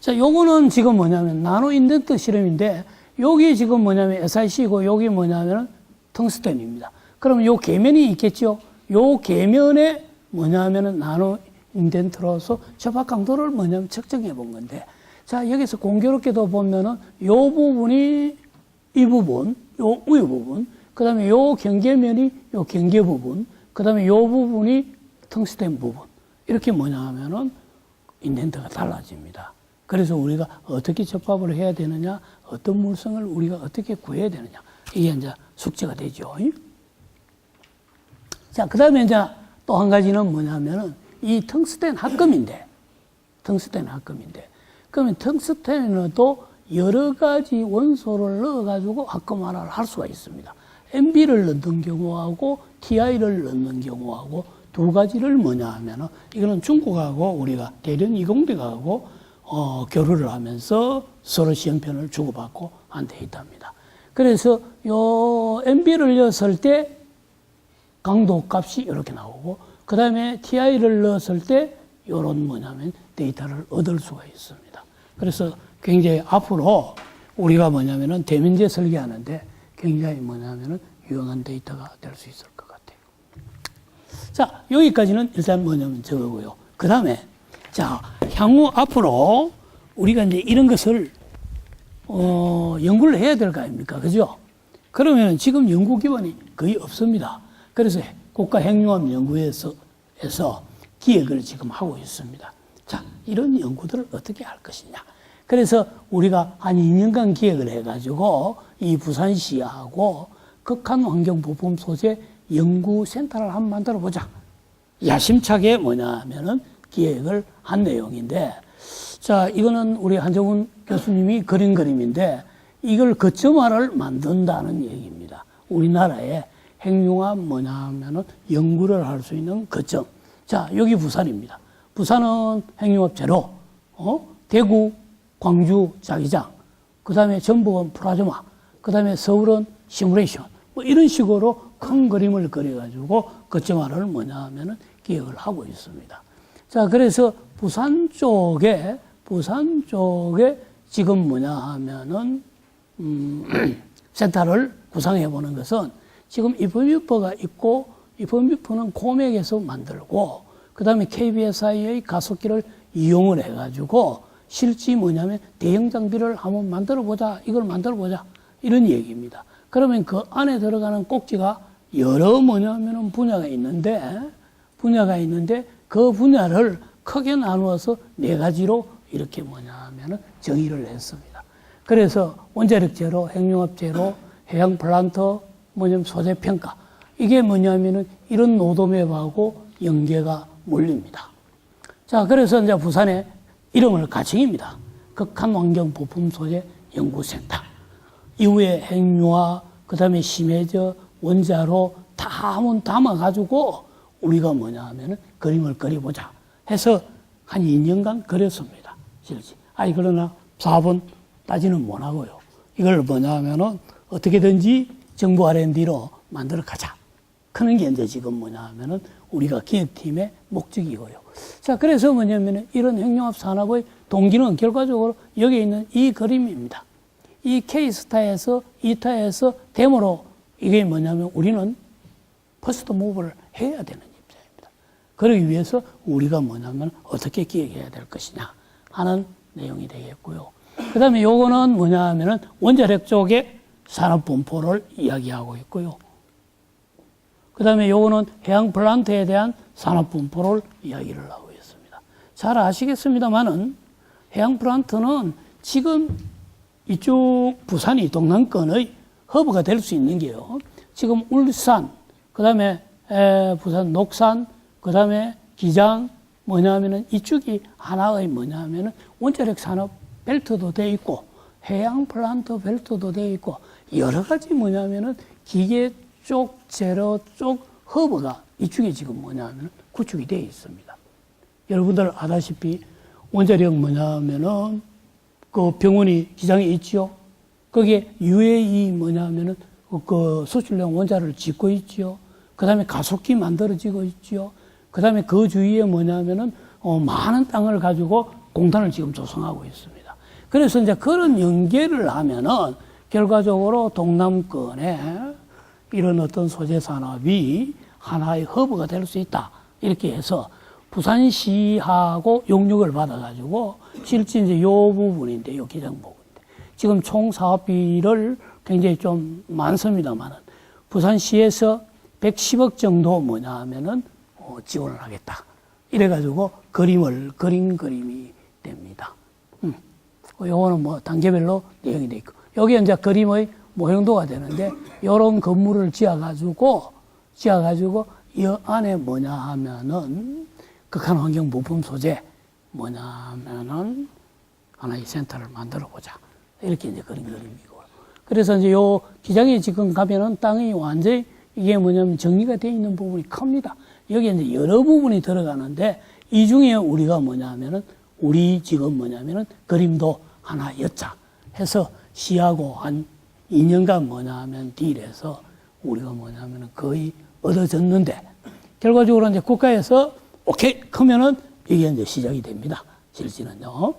자, 요거는 지금 뭐냐면 나노 인덴트 실험인데 여기 지금 뭐냐면 SiC고 여기 뭐냐면 텅스텐입니다. 그럼 요 계면이 있겠죠. 요 계면에 뭐냐면은 나노 인덴트로서 접합 강도를 뭐냐면 측정해 본 건데 자, 여기서 공교롭게도 보면은 요 부분이 이 부분, 요 위에 부분, 그 다음에 요 경계면이 요 경계 부분, 그 다음에 요 부분이 텅스텐 부분. 이렇게 뭐냐 하면은 인덴트가 달라집니다. 그래서 우리가 어떻게 접합을 해야 되느냐, 어떤 물성을 우리가 어떻게 구해야 되느냐. 이게 이제 숙제가 되죠. 자, 그 다음에 이제 또 한 가지는 뭐냐면은 이 텅스텐 합금인데, 그러면 텅스텐은 또 여러 가지 원소를 넣어가지고 합금화를 할 수가 있습니다. MB를 넣는 경우하고 TI를 넣는 경우하고 두 가지를 뭐냐 하면은 이거는 중국하고 우리가 대련 이공대하고 교류를 하면서 서로 시험편을 주고받고 한 데이터입니다. 그래서 요 MB를 넣었을 때 강도 값이 이렇게 나오고 그 다음에 TI를 넣었을 때 요런 뭐냐면 데이터를 얻을 수가 있습니다. 그래서 굉장히 앞으로 우리가 뭐냐면은 대면제 설계하는데 굉장히 뭐냐면은 유용한 데이터가 될 수 있을 것 같아요. 자, 여기까지는 일단 뭐냐면 저거고요. 그 다음에 자, 향후 앞으로 우리가 이제 이런 것을 연구를 해야 될 거 아닙니까? 그죠? 그러면 지금 연구 기반이 거의 없습니다. 그래서 국가핵융합연구에서 기획을 지금 하고 있습니다. 자, 이런 연구들을 어떻게 할 것이냐. 그래서 우리가 한 2년간 기획을 해가지고 이 부산시하고 극한환경 부품 소재 연구센터를 한번 만들어 보자. 야심차게 뭐냐 하면은 기획을 한 내용인데, 자, 이거는 우리 한정훈 교수님이 그린 그림인데, 이걸 거점화를 만든다는 얘기입니다. 우리나라에 핵융합 뭐냐 하면은 연구를 할 수 있는 거점. 자, 여기 부산입니다. 부산은 핵융합 제로, 대구, 광주 자기장, 그 다음에 전북은 플라즈마, 그 다음에 서울은 시뮬레이션, 뭐 이런 식으로 큰 그림을 그려가지고 거점화를 뭐냐 하면은 기획을 하고 있습니다. 자, 그래서 부산 쪽에 지금 뭐냐 하면은, 센터를 구상해 보는 것은 지금 이퍼뮤퍼가 있고, 이퍼뮤퍼는 코맥에서 만들고, 그 다음에 KBSI의 가속기를 이용을 해가지고, 실제 뭐냐면 대형 장비를 한번 만들어 보자, 이걸 만들어 보자, 이런 얘기입니다. 그러면 그 안에 들어가는 꼭지가 여러 뭐냐면은 분야가 있는데 그 분야를 크게 나누어서 4가지로 이렇게 뭐냐 하면은 정의를 했습니다. 그래서 원자력 제로, 핵융합 제로, 해양 플란트, 뭐냐면 소재 평가. 이게 뭐냐면은 이런 노드맵하고 연계가 몰립니다. 자, 그래서 이제 부산에 이름을 가칭입니다. 극한 환경 부품 소재 연구센터. 이후에 핵융합, 그 다음에 심해저, 원자로 다 한번 담아가지고 우리가 뭐냐 하면은 그림을 그려보자 해서 한 2년간 그렸습니다. 실제. 그러나 사업은 따지는 못하고요. 이걸 뭐냐 하면은 어떻게든지 정부 R&D로 만들어 가자. 그런 게 이제 지금 뭐냐 하면은 우리가 기획팀의 목적이고요. 자, 그래서 뭐냐면은 이런 핵융합 산업의 동기는 결과적으로 여기 있는 이 그림입니다. 이 K스타에서 2타에서 데모로 이게 뭐냐면 우리는 퍼스트 무브를 해야 되는 입장입니다. 그러기 위해서 우리가 뭐냐면 어떻게 기획해야 될 것이냐 하는 내용이 되겠고요. 그 다음에 요거는 뭐냐 하면은 원자력 쪽의 산업 분포를 이야기하고 있고요. 그 다음에 요거는 해양 플란트에 대한 산업 분포를 이야기를 하고 있습니다. 잘 아시겠습니다만은 해양 플란트는 지금 이쪽 부산이 동남권의 허브가 될 수 있는 게요. 지금 울산, 그 다음에 부산 녹산, 그 다음에 기장, 뭐냐면은 이쪽이 하나의 뭐냐면은 원자력 산업 벨트도 돼 있고, 해양 플란트 벨트도 돼 있고, 여러 가지 뭐냐면은 기계 쪽, 제로 쪽 허브가 이쪽에 지금 뭐냐면은 구축이 되어 있습니다. 여러분들 아다시피 원자력 뭐냐면은 그 병원이 기장에 있지요. 거기에 UAE 뭐냐면은 그 수출용 원자를 짓고 있지요. 그 다음에 가속기 만들어지고 있지요. 그 다음에 그 주위에 뭐냐면은 많은 땅을 가지고 공단을 지금 조성하고 있습니다. 그래서 이제 그런 연계를 하면은 결과적으로 동남권에 이런 어떤 소재 산업이 하나의 허브가 될 수 있다. 이렇게 해서 부산시하고 용역을 받아가지고 실제 이제 요 부분인데, 요 기장 부분인데 지금 총 사업비를 굉장히 좀 많습니다만은 부산시에서 110억 정도 뭐냐 하면은 지원을 하겠다. 이래가지고 그림이 됩니다. 요거는 뭐 단계별로 내용이 돼 있고, 여기 이제 그림의 모형도가 되는데, 요런 건물을 지어가지고 이 안에 뭐냐 하면은 극한 환경 부품 소재 뭐냐 하면은 하나의 센터를 만들어 보자. 이렇게 이제 그런 그림이고. 그래서 이제 요 기장에 지금 가면은 땅이 완전히 이게 뭐냐면 정리가 되어 있는 부분이 큽니다. 여기에 이제 여러 부분이 들어가는데, 이 중에 우리가 뭐냐면은 우리 지금 뭐냐면은 그림도 하나 였자 해서 시하고 한 2년간 뭐냐 하면 딜해서 우리가 뭐냐면은 거의 얻어졌는데, 결과적으로 이제 국가에서 오케이 하면은 이게 이제 시작이 됩니다. 실제는요.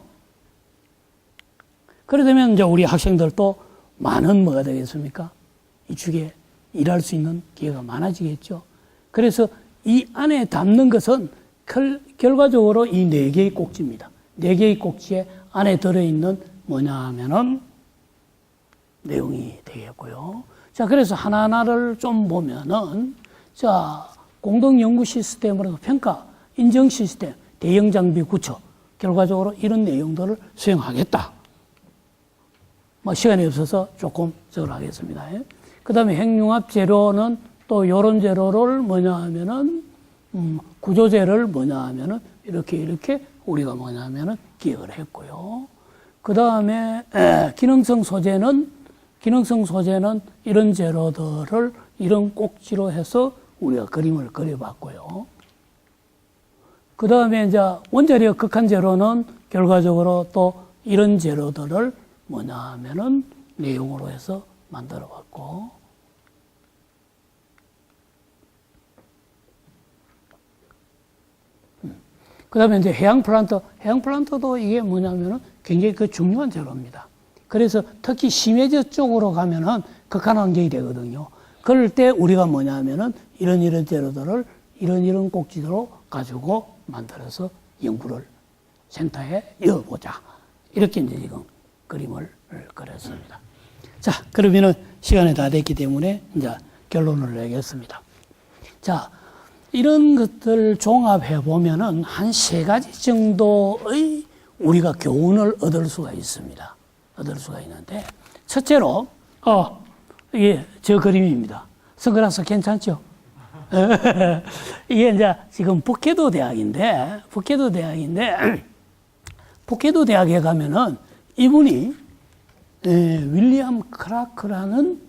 그러면 이제 우리 학생들도 많은 뭐가 되겠습니까? 이쪽에 일할 수 있는 기회가 많아지겠죠. 그래서 이 안에 담는 것은 결과적으로 이 4개의 꼭지입니다. 4개의 꼭지에 안에 들어있는 뭐냐 하면은 내용이 되겠고요. 자, 그래서 하나하나를 좀 보면은, 자, 공동연구 시스템으로 평가, 인정 시스템, 대형 장비 구축, 결과적으로 이런 내용들을 수행하겠다. 뭐 시간이 없어서 조금 적으러 하겠습니다. 그 다음에 핵융합 재료는 또 요런 재료를 뭐냐 하면은 구조재를 뭐냐 하면은 이렇게 우리가 뭐냐 하면은 기획을 했고요. 그 다음에 기능성 소재는 기능성 소재는 이런 재료들을 이런 꼭지로 해서 우리가 그림을 그려봤고요. 그 다음에 이제 원자력 극한 재료는 결과적으로 또 이런 재료들을 뭐냐 하면은 내용으로 해서 만들어 봤고, 그 다음에 이제 해양 플란트도 이게 뭐냐면은 굉장히 그 중요한 재료입니다. 그래서 특히 심해저 쪽으로 가면은 극한 환경이 되거든요. 그럴 때 우리가 뭐냐면은 이런 재료들을 이런 꼭지로 가지고 만들어서 연구를 센터에 이어보자. 이렇게 이제 지금 그림을 그렸습니다. 자, 그러면은 시간이 다 됐기 때문에 이제 결론을 내겠습니다. 자, 이런 것들 종합해 보면은 한 3가지 정도의 우리가 교훈을 얻을 수가 있습니다. 얻을 수가 있는데, 첫째로, 이게 저 그림입니다. 선글라스 괜찮죠? 이게 이제 지금 북해도 대학인데, 북해도 대학에 가면은 이분이 윌리엄 크라크라는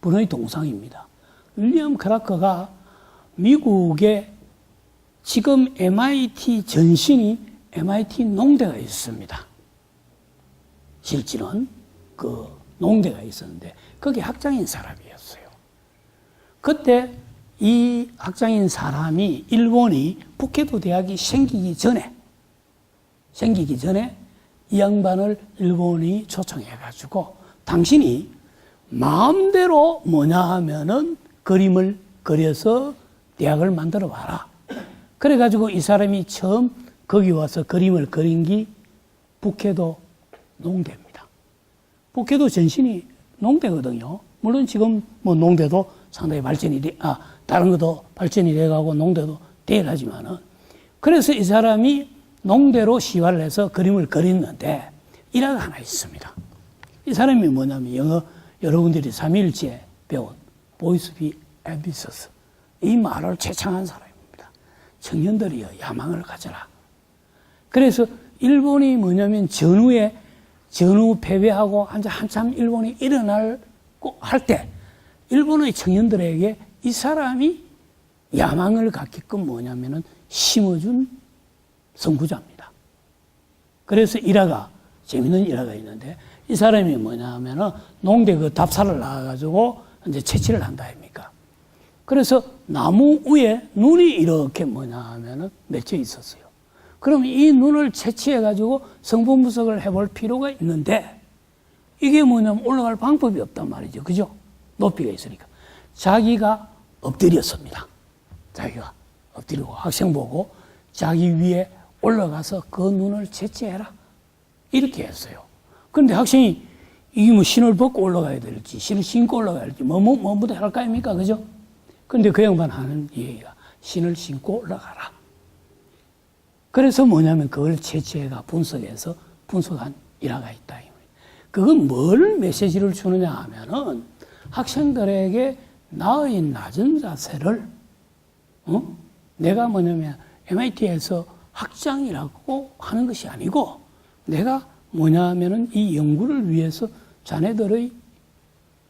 분의 동상입니다. 윌리엄 크라크가 미국의 지금 MIT 전신이 MIT 농대가 있습니다. 실제는 그 농대가 있었는데 거기 학장인 사람이었어요. 그때 이 학장인 사람이 일본이 북해도 대학이 생기기 전에 이 양반을 일본이 초청해가지고 당신이 마음대로 뭐냐 하면은 그림을 그려서 대학을 만들어 봐라. 그래가지고 이 사람이 처음 거기 와서 그림을 그린 게 북해도 농대입니다. 북해도 전신이 농대거든요. 물론 지금 뭐 농대도 상당히 다른 것도 발전이 돼가고 농대도 돼가지만은. 그래서 이 사람이 농대로 시화를 해서 그림을 그렸는데 일화가 하나 있습니다. 이 사람이 뭐냐면 영어 여러분들이 3일째 배운 보이스 비 앰비서스, 이 말을 채창한 사람입니다. 청년들이여 야망을 가져라. 그래서 일본이 뭐냐면 전후 패배하고 한참 일본이 일어나고 할 때 일본의 청년들에게 이 사람이 야망을 갖게끔 뭐냐면은 심어준 선구자입니다. 그래서 재밌는 일화가 있는데 이 사람이 뭐냐 하면은 농대 그 답사를 나와가지고 이제 채취를 한다 아닙니까? 그래서 나무 위에 눈이 이렇게 뭐냐 하면은 맺혀 있었어요. 그럼 이 눈을 채취해가지고 성분 분석을 해볼 필요가 있는데 이게 뭐냐면 올라갈 방법이 없단 말이죠. 그죠? 높이가 있으니까. 자기가 엎드렸습니다. 자기가 엎드리고 학생 보고 자기 위에 올라가서 그 눈을 채취해라. 이렇게 했어요. 그런데 학생이 이게 뭐 신을 벗고 올라가야 될지, 신을 신고 올라가야 될지, 뭐부터 할 거 아닙니까? 그죠? 근데 그 양반 하는 얘기가 신을 신고 올라가라. 그래서 뭐냐면 그걸 채취해가 분석한 일화가 있다. 그건 뭘 메시지를 주느냐 하면은 학생들에게 나의 낮은 자세를, 내가 뭐냐면 MIT에서 학장이라고 하는 것이 아니고 내가 뭐냐 하면은 이 연구를 위해서 자네들의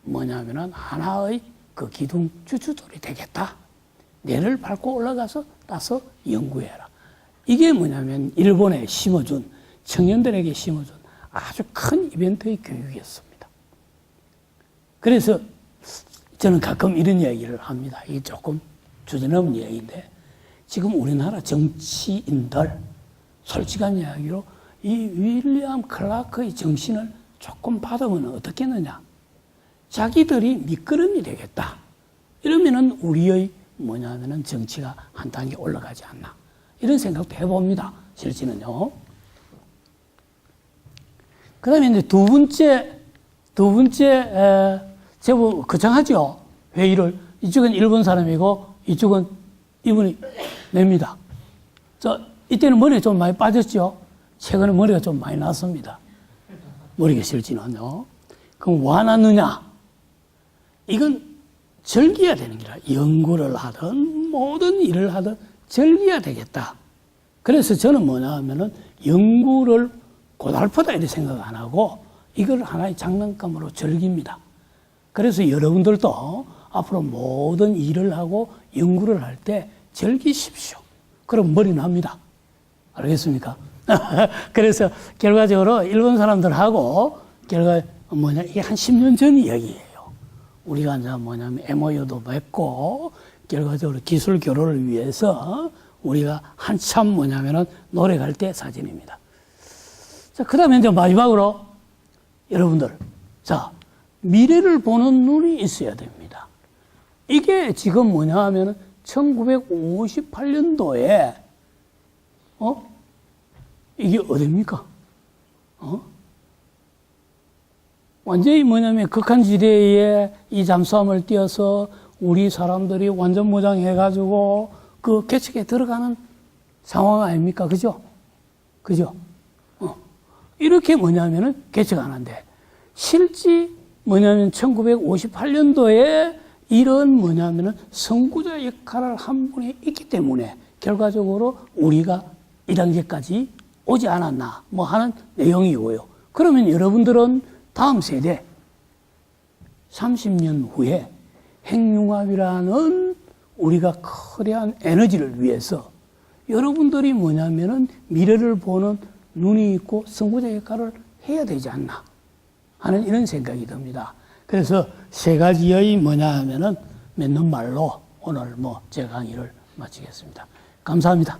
뭐냐면은 하나의 그 기둥 주춧돌이 되겠다. 내를 밟고 올라가서 따서 연구해라. 이게 뭐냐면 일본에 청년들에게 심어준 아주 큰 이벤트의 교육이었습니다. 그래서 저는 가끔 이런 이야기를 합니다. 이게 조금 주제넘은 이야기인데 지금 우리나라 정치인들 솔직한 이야기로 이 윌리엄 클라크의 정신을 조금 받으면 어떻겠느냐. 자기들이 밑거름이 되겠다. 이러면은 우리의 뭐냐면은 정치가 한 단계 올라가지 않나. 이런 생각도 해봅니다. 실제는요. 그 다음에 이제 두 번째, 제법 거창하죠. 회의를. 이쪽은 일본 사람이고, 이쪽은 이분이 냅니다. 이때는 머리가 좀 많이 빠졌죠. 최근에 머리가 좀 많이 났습니다. 머리가 실제는요. 그럼 와놨느냐? 이건 즐겨야 되는 거라. 연구를 하든 모든 일을 하든 즐겨야 되겠다. 그래서 저는 뭐냐 하면은 연구를 고달프다 이렇게 생각 안 하고 이걸 하나의 장난감으로 즐깁니다. 그래서 여러분들도 앞으로 모든 일을 하고 연구를 할 때 즐기십시오. 그럼 머리 납니다. 알겠습니까? 그래서 결과적으로 일본 사람들하고 이게 한 10년 전 이야기예요. 우리가 이제 MOU도 맺고 결과적으로 기술 교류를 위해서 우리가 한참 노력할 때 사진입니다. 자, 그 다음에 이제 마지막으로 여러분들, 자, 미래를 보는 눈이 있어야 됩니다. 이게 지금 하면은 1958년도에, 이게 어딥니까? 완전히 극한지대에 이 잠수함을 띄어서 우리 사람들이 완전 무장해가지고 그 개척에 들어가는 상황 아닙니까? 그죠? 그죠? 이렇게 개척하는데, 실제 1958년도에 이런 선구자 역할을 한 분이 있기 때문에 결과적으로 우리가 이 단계까지 오지 않았나 하는 내용이고요. 그러면 여러분들은 다음 세대 30년 후에 핵융합이라는 우리가 거대한 에너지를 위해서 여러분들이 미래를 보는 눈이 있고 선구자 역할을 해야 되지 않나 하는 이런 생각이 듭니다. 그래서 세 가지의 맺는 말로 오늘 제 강의를 마치겠습니다. 감사합니다.